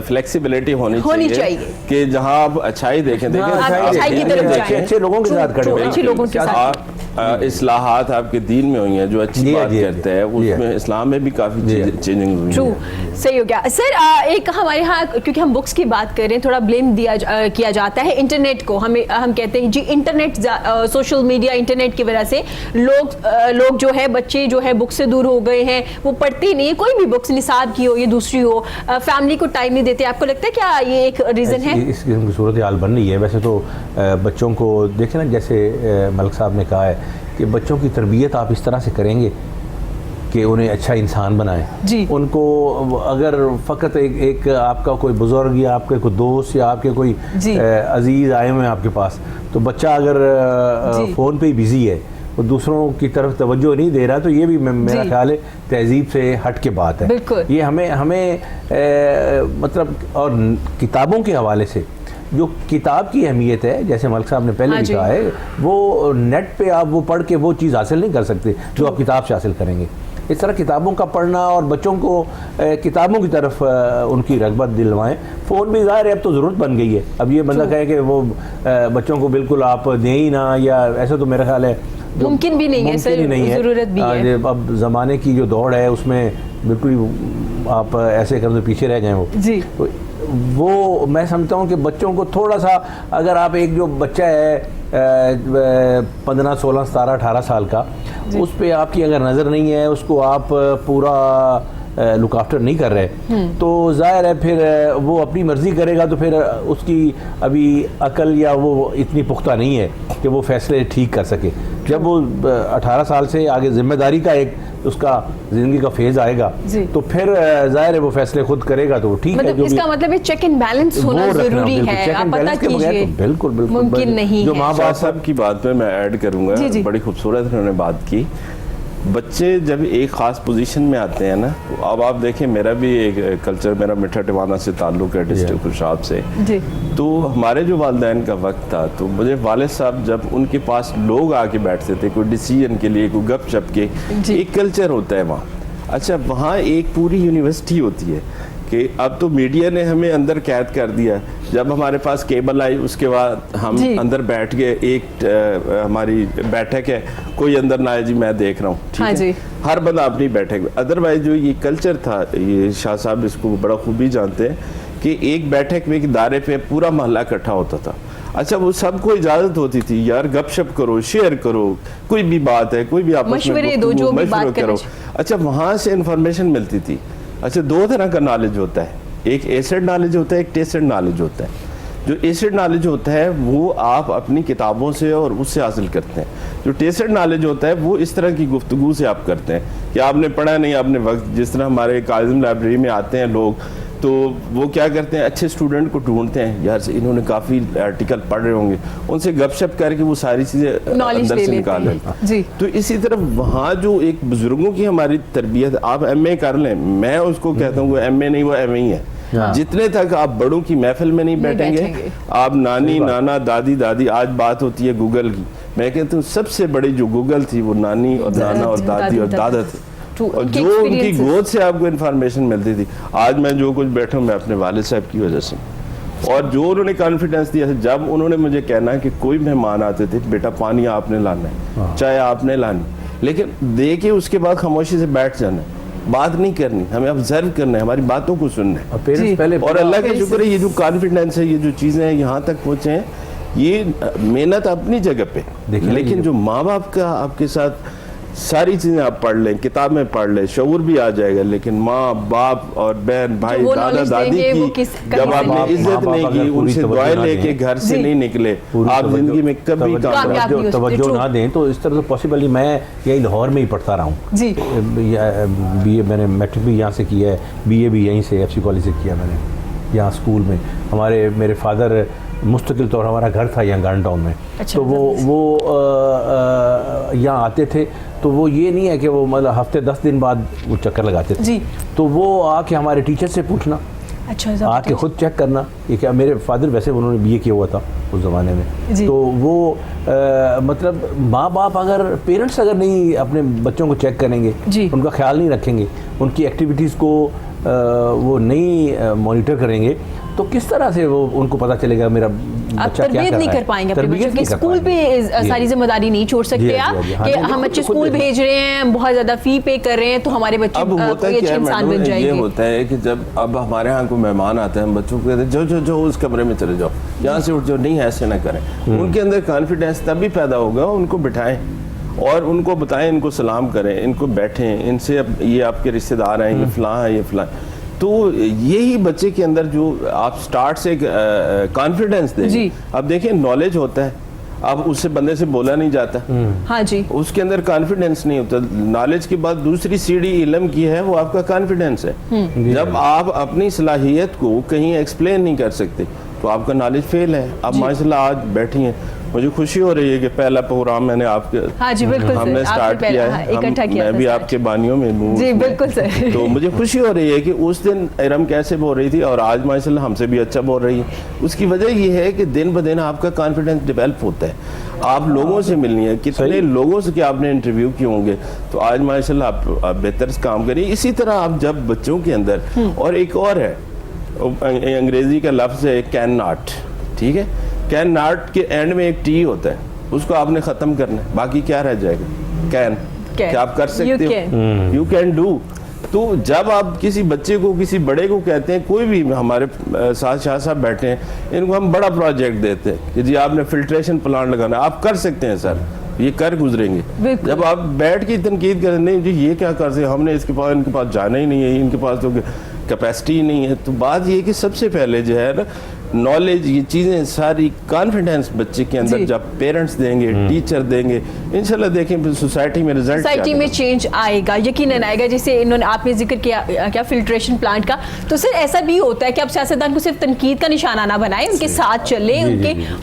फ्लेक्सिबिलिटी होनी चाहिए कि जहां आप अच्छाई देखें अच्छे लोगों के साथ खड़े हो, अच्छे लोगों के साथ इस्लाहात आपके दीन में हुई हैं जो अच्छी बात करते हैं, उसमें इस्लाम में भी काफी चेंजिंग हुई है। सही हो गया सर। एक हमारे यहाँ क्योंकि हम बुक्स की बात कर रहे हैं, थोड़ा ब्लेम किया जाता है इंटरनेट को। हम कहते हैं जी इंटरनेट, सोशल मीडिया, इंटरनेट की वजह से लोग जो है, बच्चे जो है बुक से दूर हो गए हैं, वो पढ़ते ही नहीं है, कोई भी बुक्स, निसाब की हो या दूसरी हो, फैमिली को टाइम नहीं देते। आपको लगता है क्या ये एक रीज़न है? इस किस्म की सूरत हाल बन रही है। वैसे तो बच्चों को देखें ना, जैसे मलिक साहब ने कहा है कि बच्चों की तरबियत आप इस तरह से करेंगे कि उन्हें अच्छा इंसान बनाएं। उनको अगर फ़कत एक आपका कोई बुज़ुर्ग या आपके कोई दोस्त या आपके कोई अजीज़ आए हुए हैं आपके पास, तो बच्चा अगर फ़ोन पे ही बिज़ी है, वो दूसरों की तरफ तवज्जो नहीं दे रहा, तो ये भी मेरा ख्याल है तहजीब से हट के बात है। ये हमें मतलब, और किताबों के हवाले से जो किताब की अहमियत है, जैसे मलिक साहब ने पहले भी कहा है, वो नेट पे आप वो पढ़ के वो चीज़ हासिल नहीं कर सकते जो आप किताब से हासिल करेंगे। इस तरह किताबों का पढ़ना और बच्चों को किताबों की तरफ उनकी रग़बत दिलवाएं। फ़ोन भी ज़ाहिर है अब तो ज़रूरत बन गई है। अब ये बंदा कहे कि वो बच्चों को बिल्कुल आप दें ही ना, या ऐसा तो मेरा ख्याल है मुमकिन भी नहीं है सर, ज़रूरत भी है। अब ज़माने की जो दौड़ है उसमें बिल्कुल आप ऐसे कर दो पीछे रह जाएं वो जी। वो मैं समझता हूँ कि बच्चों को थोड़ा सा, अगर आप एक जो बच्चा है 15, 16, 17, 18 साल का, उस पर आपकी अगर नज़र नहीं है, उसको आप पूरा लुक आफ्टर नहीं कर रहे, तो जाहिर है फिर वो अपनी मर्ज़ी करेगा, तो फिर उसकी अभी अकल या वो इतनी पुख्ता नहीं है कि वो फैसले ठीक कर सके। जब वो 18 साल से आगे जिम्मेदारी का एक उसका ज़िंदगी का फेज़ आएगा, तो फिर जाहिर है वो फैसले खुद करेगा, तो ठीक है। जो इसका मतलब चेक एंड बैलेंस होना ज़रूरी है, आप पता कीजिए। बिल्कुल मुमकिन नहीं जो है। माँ बाप सब की बात में मैं ऐड करूँगा, बड़ी खूबसूरत उन्होंने बात की। बच्चे जब एक ख़ास पोजीशन में आते हैं ना, तो अब आप देखें, मेरा भी एक कल्चर, मेरा मिठा टिवाना से ताल्लुक़ है, डिस्ट्रिक्ट खुशाब से। तो हमारे जो वालिदैन का वक्त था, तो मुझे वालिद साहब जब उनके पास लोग आके बैठते थे कोई डिसीजन के लिए, कोई गपशप के, एक कल्चर होता है वहाँ। अच्छा, वहाँ एक पूरी यूनिवर्सिटी होती है कि अब तो मीडिया ने हमें अंदर कैद कर दिया। जब हमारे पास केबल आई, उसके बाद हम अंदर बैठ गए, एक हमारी बैठक है, कोई अंदर ना आए जी मैं देख रहा हूँ, ठीक है, हर बंदा अपनी बैठक। अदरवाइज जो ये कल्चर था, ये शाह साहब इसको बड़ा खूबी जानते हैं कि एक बैठक में, एक दायरे पे पूरा मोहल्ला इकट्ठा होता था। अच्छा वो सबको इजाजत होती थी यार गपशप करो, शेयर करो, कोई भी बात है, कोई भी आपस में मशवरे दो, जो भी बात करो। अच्छा वहां से इंफॉर्मेशन मिलती थी। अच्छा दो तरह का नॉलेज होता है, एक एसिड नॉलेज होता है, एक टेस्टेड नॉलेज होता है। जो एसिड नॉलेज होता है वो आप अपनी किताबों से और उससे हासिल करते हैं। जो टेस्टेड नॉलेज होता है वो इस तरह की गुफ्तगू से आप करते हैं कि आपने पढ़ा नहीं, आपने वक्त, जिस तरह हमारे काज़िम लाइब्रेरी में आते हैं लोग, तो वो क्या करते हैं, अच्छे स्टूडेंट को ढूंढते हैं, यार इन्होंने काफ़ी आर्टिकल पढ़ रहे होंगे, उनसे गपशप करके वो सारी चीज़ें अंदर से निकाल लेते जी। तो इसी तरह वहाँ जो एक बुजुर्गों की हमारी तरबियत, आप MA कर लें, मैं उसको कहता हूँ वो MA नहीं, वो MA ही है। जितने तक आप बड़ों की महफिल में नहीं बैठेंगे, आप नानी नाना दादी दादी, आज बात होती है गूगल की, मैं कहता हूँ सबसे बड़ी जो गूगल थी वो नानी और नाना और दादी और दादा थे, और जो उनकी गोद से आपको इन्फॉर्मेशन मिलती थी। आज मैं जो कुछ बैठा हूँ मैं अपने वालिद साहब की वजह से, और जो उन्होंने कॉन्फिडेंस दिया था, जब उन्होंने मुझे कहना कि कोई मेहमान आते थे, बेटा पानी आपने लाना है, चाय आपने लानी, लेकिन दे के उसके बाद खामोशी से बैठ जाना है, बात नहीं करनी, हमें ऑब्जर्व करना है, हमारी बातों को सुनना है। और पेरेंट्स पहले, और अल्लाह का शुक्र है ये जो कॉन्फिडेंस है, ये जो चीज़ें हैं यहाँ तक पहुँचे हैं, ये मेहनत अपनी जगह पे, लेकिन जो माँ बाप का आपके साथ सारी चीजें आप पढ़ लें, किताब में पढ़ लें, शऊर भी आ जाएगा, लेकिन माँ बाप और बहन भाई दादा दादी की जब आपने इज्जत नहीं की, उनसे दुआएं लेके घर से नहीं निकले, आप जिंदगी में कभी तवज्जो ना दें तो इस तरह से पॉसिबल ही। मैं यही लाहौर में ही पढ़ता रहा हूँ जी, BA मैंने मैट्रिक भी यहाँ से किया है, BA भी यहीं से FC कॉलेज से किया मैंने, यहाँ स्कूल में। मेरे फादर मुस्तकिल तौर, हमारा घर था यहाँ गार्डन टाउन में, तो वो यहाँ आते थे, तो वो ये नहीं है कि वो मतलब हफ्ते 10 दिन बाद वो चक्कर लगाते थे जी। तो वो आके हमारे टीचर से पूछना, अच्छा आके खुद चेक करना, ये क्या, मेरे फादर वैसे उन्होंने BA किया हुआ था उस ज़माने में, तो वो मतलब माँ बाप अगर, पेरेंट्स अगर नहीं अपने बच्चों को चेक करेंगे, उनका ख्याल नहीं रखेंगे, उनकी एक्टिविटीज़ को वो नहीं मॉनिटर करेंगे, तो किस तरह से वो उनको पता चलेगा मेरा बच्चा क्या कर रहा है? नहीं कर पाएंगे अपने बच्चों की, स्कूल पे सारी जिम्मेदारी नहीं छोड़ सकते आप कि हम बच्चे स्कूल भेज रहे हैं, बहुत ज्यादा फी पे कर रहे हैं, तो हमारे बच्चे कोई अच्छे इंसान बन जाएंगे। ये होता है कि जब अब हमारे यहाँ कोई मेहमान आता है, हम बच्चों को कहते हैं जो उस कमरे में चले जाओ, यहाँ से उठ जाओ, नहीं ऐसे ना करें। उनके अंदर कॉन्फिडेंस तभी पैदा होगा, उनको बिठाएं और उनको बताएं, इनको सलाम करें, इनको बैठें, इनसे ये आपके रिश्तेदार हैं, ये फलां है, ये फलां। तो यही बच्चे के अंदर जो आप स्टार्ट से कॉन्फिडेंस दें। अब देखिए नॉलेज होता है, अब उससे बंदे से बोला नहीं जाता, हाँ जी, उसके अंदर कॉन्फिडेंस नहीं होता। नॉलेज के बाद दूसरी सीढ़ी इल्म की है, वो आपका कॉन्फिडेंस है। जब आप अपनी सलाहियत को कहीं एक्सप्लेन नहीं कर सकते तो आपका नॉलेज फेल है। अब माशाल्लाह आज बैठी हैं, मुझे खुशी हो रही है कि पहला प्रोग्राम मैंने आपके, हाँ जी बिल्कुल हमने स्टार्ट किया है, मैं भी आपके बानियों में हूँ जी, बिल्कुल सर। तो मुझे खुशी हो रही है कि उस दिन इरम कैसे बोल रही थी और आज माशाल्लाह हमसे भी अच्छा बोल रही है। उसकी वजह ये है कि दिन ब दिन आपका कॉन्फिडेंस डेवलप होता है, आप लोगों से मिलनी है, कितने लोगों से कि आपने इंटरव्यू किए होंगे, तो आज माशाल्लाह आप बेहतर काम करिए। इसी तरह आप जब बच्चों के अंदर, और एक और है अंग्रेजी का लफ्ज़ है कैन नॉट, ठीक है, कैन नॉट के एंड में एक टी होता है, उसको आपने ख़त्म करना है, बाकी क्या रह जाएगा, कैन, क्या आप कर सकते हो, यू कैन डू। तो जब आप किसी बच्चे को, किसी बड़े को कहते हैं, कोई भी, हमारे साथ शाह साहब बैठे हैं, इनको हम बड़ा प्रोजेक्ट देते हैं कि जी आपने फिल्ट्रेशन प्लांट लगाना, आप कर सकते हैं सर, ये कर गुजरेंगे। जब आप बैठ के तनकीद करें, नहीं जी ये क्या कर सकते, हमने इसके पास, इनके पास जाना ही नहीं है, इनके पास तो कैपेसिटी नहीं है। तो बात ये कि सबसे पहले जो है ना नॉलेज, ये चीज़ें सारी कॉन्फिडेंस बच्चे के अंदर जब पेरेंट्स देंगे, टीचर देंगे, इंशाल्लाह देखें सोसाइटी में रिजल्ट, सोसाइटी में चेंज आएगा, यकीनन आएगा। जैसे इन्होंने, आपने जिक्र किया क्या फिल्ट्रेशन प्लांट का, तो सर ऐसा भी होता है कि आप सियासतदान को सिर्फ तनकीद का निशाना ना बनाएं, उनके साथ चले,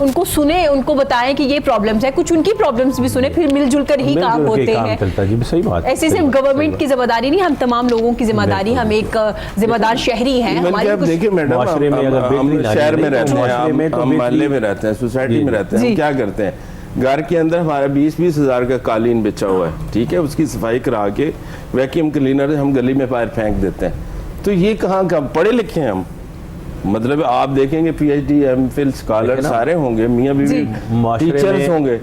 उनको सुने, उनको बताएं कि ये प्रॉब्लम्स है, कुछ उनकी प्रॉब्लम्स भी सुने, फिर मिलजुल कर ही काम होते हैं। ऐसे सिर्फ गवर्नमेंट की जिम्मेदारी नहीं, हम तमाम लोगों की जिम्मेदारी, हम एक जिम्मेदार शहरी हैं। देखिए मैडम, शहर में रहते हैं, हम मोहल्ले में रहते हैं, सोसाइटी में रहते हैं, हम क्या करते हैं, घर के अंदर हमारा 20-20 हज़ार का कालीन बिछा हुआ है, ठीक है, उसकी सफाई करा के वैक्यूम क्लीनर हम गली में बाहर फेंक देते हैं। तो ये कहाँ का, पढ़े लिखे हैं हम, मतलब आप देखेंगे PhD MPhil स्कॉलर सारे होंगे, मियाँ बीवी टीचर्स होंगे।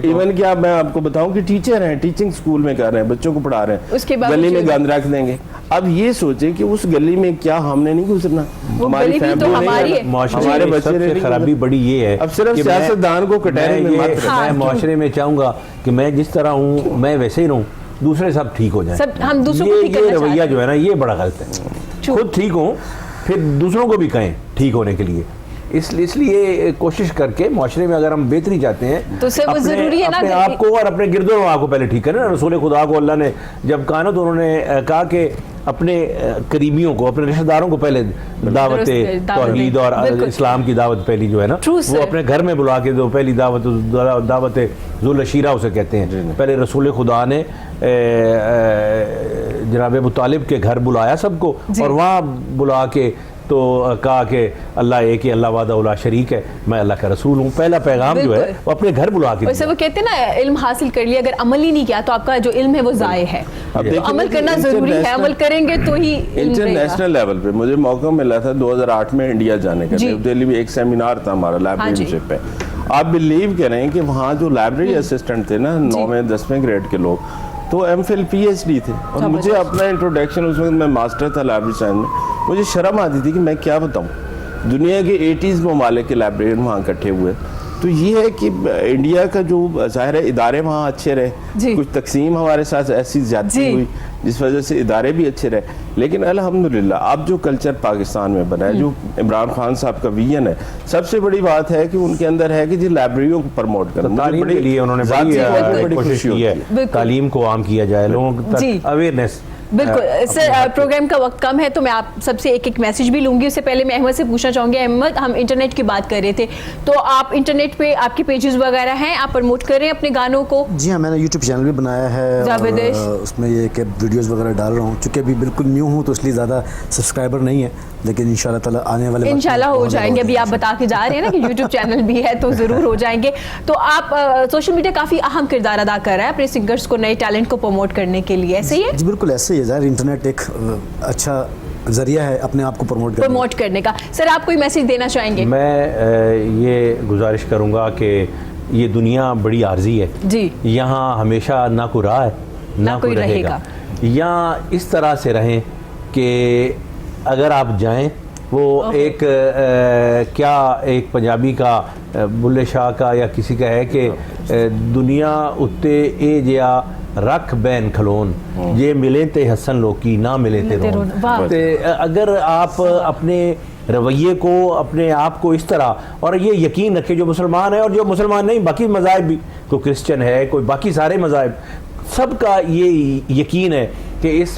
इवन क्या मैं आपको बताऊं कि टीचर हैं, टीचिंग स्कूल में कर रहे हैं, बच्चों को पढ़ा रहे हैं, गली में गंद रख देंगे। अब ये सोचे कि उस गली में क्या हमने नहीं गुजरना, हमारी फैमिली तो हमारे बच्चे ने खराबी बड़ी ये है। अब सिर्फ सियासतदान को कटहरे में मत रखें। मैं माशरे में चाहूंगा कि मैं जिस तरह हूँ मैं वैसे ही रहूँ, दूसरे सब ठीक हो जाए। सब हम दूसरों को ठीक करना ये रवैया जो है ना ये बड़ा गलत है। खुद ठीक हो फिर दूसरों को भी कहें ठीक होने के लिए। इसलिए कोशिश करके माशरे में अगर हम बेहतरी चाहते हैं तो वो जरूरी है ना अपने आप को और अपने गिरदोनवा को पहले ठीक करें। रसूल खुदा को अल्लाह ने जब कहा ना तो उन्होंने कहा कि अपने करीबियों को, अपने रिश्तेदारों को पहले दावत तौहीद और इस्लाम की दावत पहली जो है ना वो अपने घर में बुला के दो। पहली दावत ज़ुल अशीरा उसे कहते हैं। पहले रसूल खुदा ने जनाब अबू तालिब के घर बुलाया सबको और वहाँ बुला के तो कहा कि अल्लाह एक ही, अल्लाह वादा उला शरीक है, मैं अल्लाह का रसूल हूँ। पहला पैगाम जो है वो अपने घर बुला के वैसे वो कहते हैं ना इल्म हासिल कर लिया, अगर अमल ही नहीं किया तो आपका जो इल्म है वो ज़ाये है। तो अमल करना जरूरी है, अमल करेंगे तो ही इंटरनेशनल लेवल पे मुझे मौका मिला था 2008 में इंडिया जाने का। न्यू दिल्ली में एक सेमिनार था हमारा लाइब्रेरीशिप पे। आप बिलीव करें कि वहाँ जो लाइब्रेरी असिस्टेंट थे ना 9वें 10वें ग्रेड के लोग, तो MPhil PhD थे। और मुझे अपना इंट्रोडक्शन, उस वक्त मैं मास्टर था लाइब्रेरी साइंस में, मुझे शर्म आती थी कि मैं क्या बताऊं। दुनिया के 80s ममालिक के लाइब्रेरियन वहाँ इकट्ठे हुए। तो ये है कि इंडिया का जो ज़ाहिर है इदारे वहाँ अच्छे रहे, कुछ तकसीम हमारे साथ ऐसी ज़्यादती हुई जिस वजह से इदारे भी अच्छे रहे। लेकिन अल्हम्दुलिल्लाह अब जो कल्चर पाकिस्तान में बना है, जो इमरान खान साहब का विजन है, सबसे बड़ी बात है कि उनके अंदर है कि जी लाइब्रेरियों को प्रमोट करना। तालीम के लिए उन्होंने बड़ी कोशिश की है, तालीम को आम किया जाए, लोगों तक अवेयरनेस। बिल्कुल सर, प्रोग्राम का वक्त कम है तो मैं आप सबसे एक एक मैसेज भी लूंगी। उससे पहले मैं अहमद से पूछना चाहूँगी, अहमद हम इंटरनेट की बात कर रहे थे, तो आप इंटरनेट पे आपके पेजेस वगैरह हैं, आप प्रमोट कर रहे हैं अपने गानों को? जी हाँ, मैंने यूट्यूब चैनल भी बनाया है और उसमें ये कि वीडियोस वगैरह डाल रहा हूँ। चूँकि अभी बिल्कुल न्यू हूँ तो इसलिए ज़्यादा सब्सक्राइबर नहीं है, लेकिन इंशाल्लाह ताला आने वाले इंशाल्लाह हो जाएंगे। अभी आप बता के जा रहे हैं ना कि यूट्यूब चैनल भी है तो ज़रूर हो जाएंगे। तो आप सोशल मीडिया काफ़ी अहम किरदार अदा कर रहा है अपने सिंगर्स को, नए टैलेंट को प्रमोट करने के लिए, ऐसे ही है? जी बिल्कुल ऐसे ही है। ज़ाहिर इंटरनेट एक अच्छा जरिया है अपने आप को प्रमोट करने का। सर आप कोई मैसेज देना चाहेंगे? मैं ये गुजारिश करूँगा कि ये दुनिया बड़ी आर्जी है जी, यहाँ हमेशा ना कोई रहा है ना कोई रहेगा। यहाँ इस तरह से रहें कि अगर आप जाएं वो एक क्या एक पंजाबी का बुल्ले शाह का या किसी का है कि दुनिया उत्ते ए जया रख बैन खलोन ये मिले ते हसन लोकी ना मिले ते रोन। अगर आप अपने रवैये को, अपने आप को इस तरह, और ये यकीन रखें जो मुसलमान है और जो मुसलमान नहीं, बाकी मज़ाहिब भी, कोई क्रिश्चियन है, कोई बाकी सारे मज़ाहिब, सबका ये यकीन है कि इस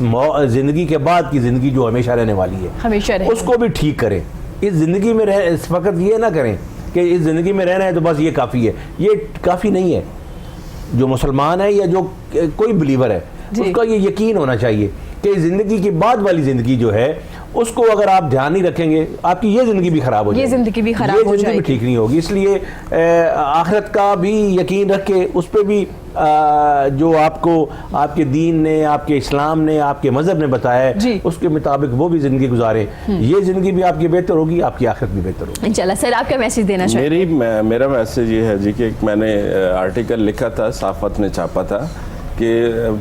ज़िंदगी के बाद की ज़िंदगी जो हमेशा रहने वाली है, हमेशा उसको भी ठीक करें। इस ज़िंदगी में इस वक्त ये ना करें कि इस ज़िंदगी में रहना है तो बस ये काफ़ी है, ये काफ़ी नहीं है। जो मुसलमान है या जो कोई बिलीवर है उसका ये यकीन होना चाहिए कि ज़िंदगी के बाद वाली ज़िंदगी जो है उसको अगर आप ध्यान नहीं रखेंगे आपकी ये ज़िंदगी भी ख़राब हो जाएगी, ये ज़िंदगी भी ख़राब हो जाएगी, ठीक नहीं होगी। इसलिए आखिरत का भी यकीन रख के उस पर भी जो आपको आपके दीन ने, आपके इस्लाम ने, आपके मज़हब ने बताया है उसके मुताबिक वो भी ज़िंदगी गुजारें। ये ज़िंदगी भी आपकी बेहतर होगी, आपकी आखिरत भी बेहतर होगी। इंशाल्लाह। सर आप क्या मैसेज देना चाहिए? मेरा मैसेज ये है जी कि मैंने आर्टिकल लिखा था, साफ़त ने छापा था कि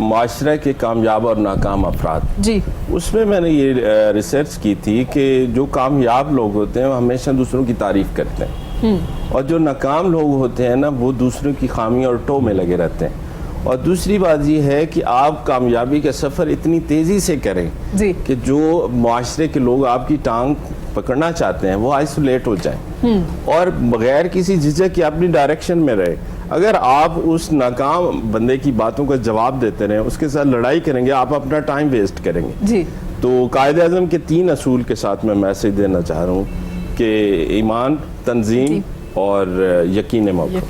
माशरे के कामयाब और नाकाम अफराद जी, उसमें मैंने ये रिसर्च की थी कि जो कामयाब लोग होते हैं वो हमेशा दूसरों की तारीफ़ करते हैं और जो नाकाम लोग होते हैं ना वो दूसरों की खामी और टो में लगे रहते हैं। और दूसरी बात ये है कि आप कामयाबी का सफ़र इतनी तेज़ी से करें जी कि जो माशरे के लोग आपकी टांग पकड़ना चाहते हैं वो आइसोलेट हो जाएं और बग़ैर किसी झिझक के अपनी डायरेक्शन में रहे। अगर आप उस नाकाम बंदे की बातों का जवाब देते रहें, उसके साथ लड़ाई करेंगे, आप अपना टाइम वेस्ट करेंगे जी। तो कायदे आज़म के 3 असूल के साथ मैं मैसेज देना चाह रहा हूँ कि ईमान, तंजीम और यकीन मौका।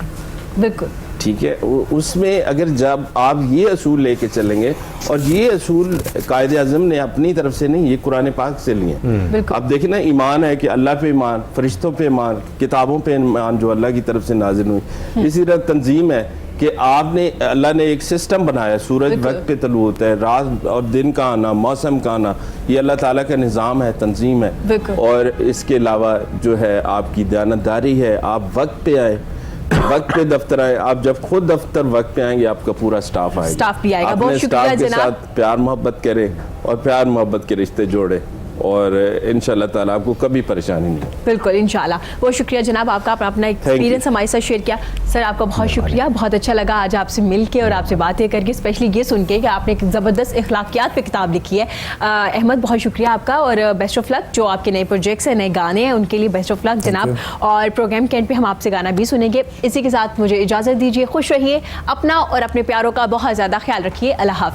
बिल्कुल ठीक है। उसमें अगर जब आप ये असूल लेके चलेंगे, और ये असूल कायदे आज़म ने अपनी तरफ से नहीं, ये कुरान पाक से लिए। अब देखिए ना, ईमान है कि अल्लाह पे ईमान, फरिश्तों पे ईमान, किताबों पे ईमान जो अल्लाह की तरफ से नाजिल हुई। इसी तरह तंजीम है कि आपने अल्लाह ने एक सिस्टम बनाया, सूरज वक्त पे तलू होता है, रात और दिन का आना, मौसम का आना, ये अल्लाह ताला का निज़ाम है, तंजीम है। और इसके अलावा जो है आपकी दयानतदारी है, आप वक्त पे आए, वक्त पे दफ्तर आए। आप जब खुद दफ्तर वक्त पे आएंगे आपका पूरा स्टाफ आएगा, स्टाफ भी आएगा। अपने बहुत शुक्रिया स्टाफ के जनाब। साथ प्यार मोहब्बत करें और प्यार मोहब्बत के रिश्ते जोड़े और इंशाल्लाह ताला आपको कभी परेशानी नहीं। बिल्कुल इंशाल्लाह। बहुत शुक्रिया जनाब आपका, अपना एक्सपीरियंस हमारे साथ शेयर किया। सर आपका बहुत शुक्रिया, बहुत अच्छा लगा आज आपसे मिल के और आपसे बातें करके, स्पेशली ये सुन के कि आपने एक ज़बरदस्त इखलाकियात पे किताब लिखी है। अहमद बहुत शुक्रिया आपका और बेस्ट ऑफ लक। जो आपके नए प्रोजेक्ट्स हैं, नए गाने हैं, उनके लिए बेस्ट ऑफ लक जनाब। और प्रोग्राम के एंड पे हम आपसे गाना भी सुनेंगे। इसी के साथ मुझे इजाज़त दीजिए, खुश रहिए, अपना और अपने प्यारों का बहुत ज़्यादा ख्याल रखिए। अल्लाह हाफ़िज़।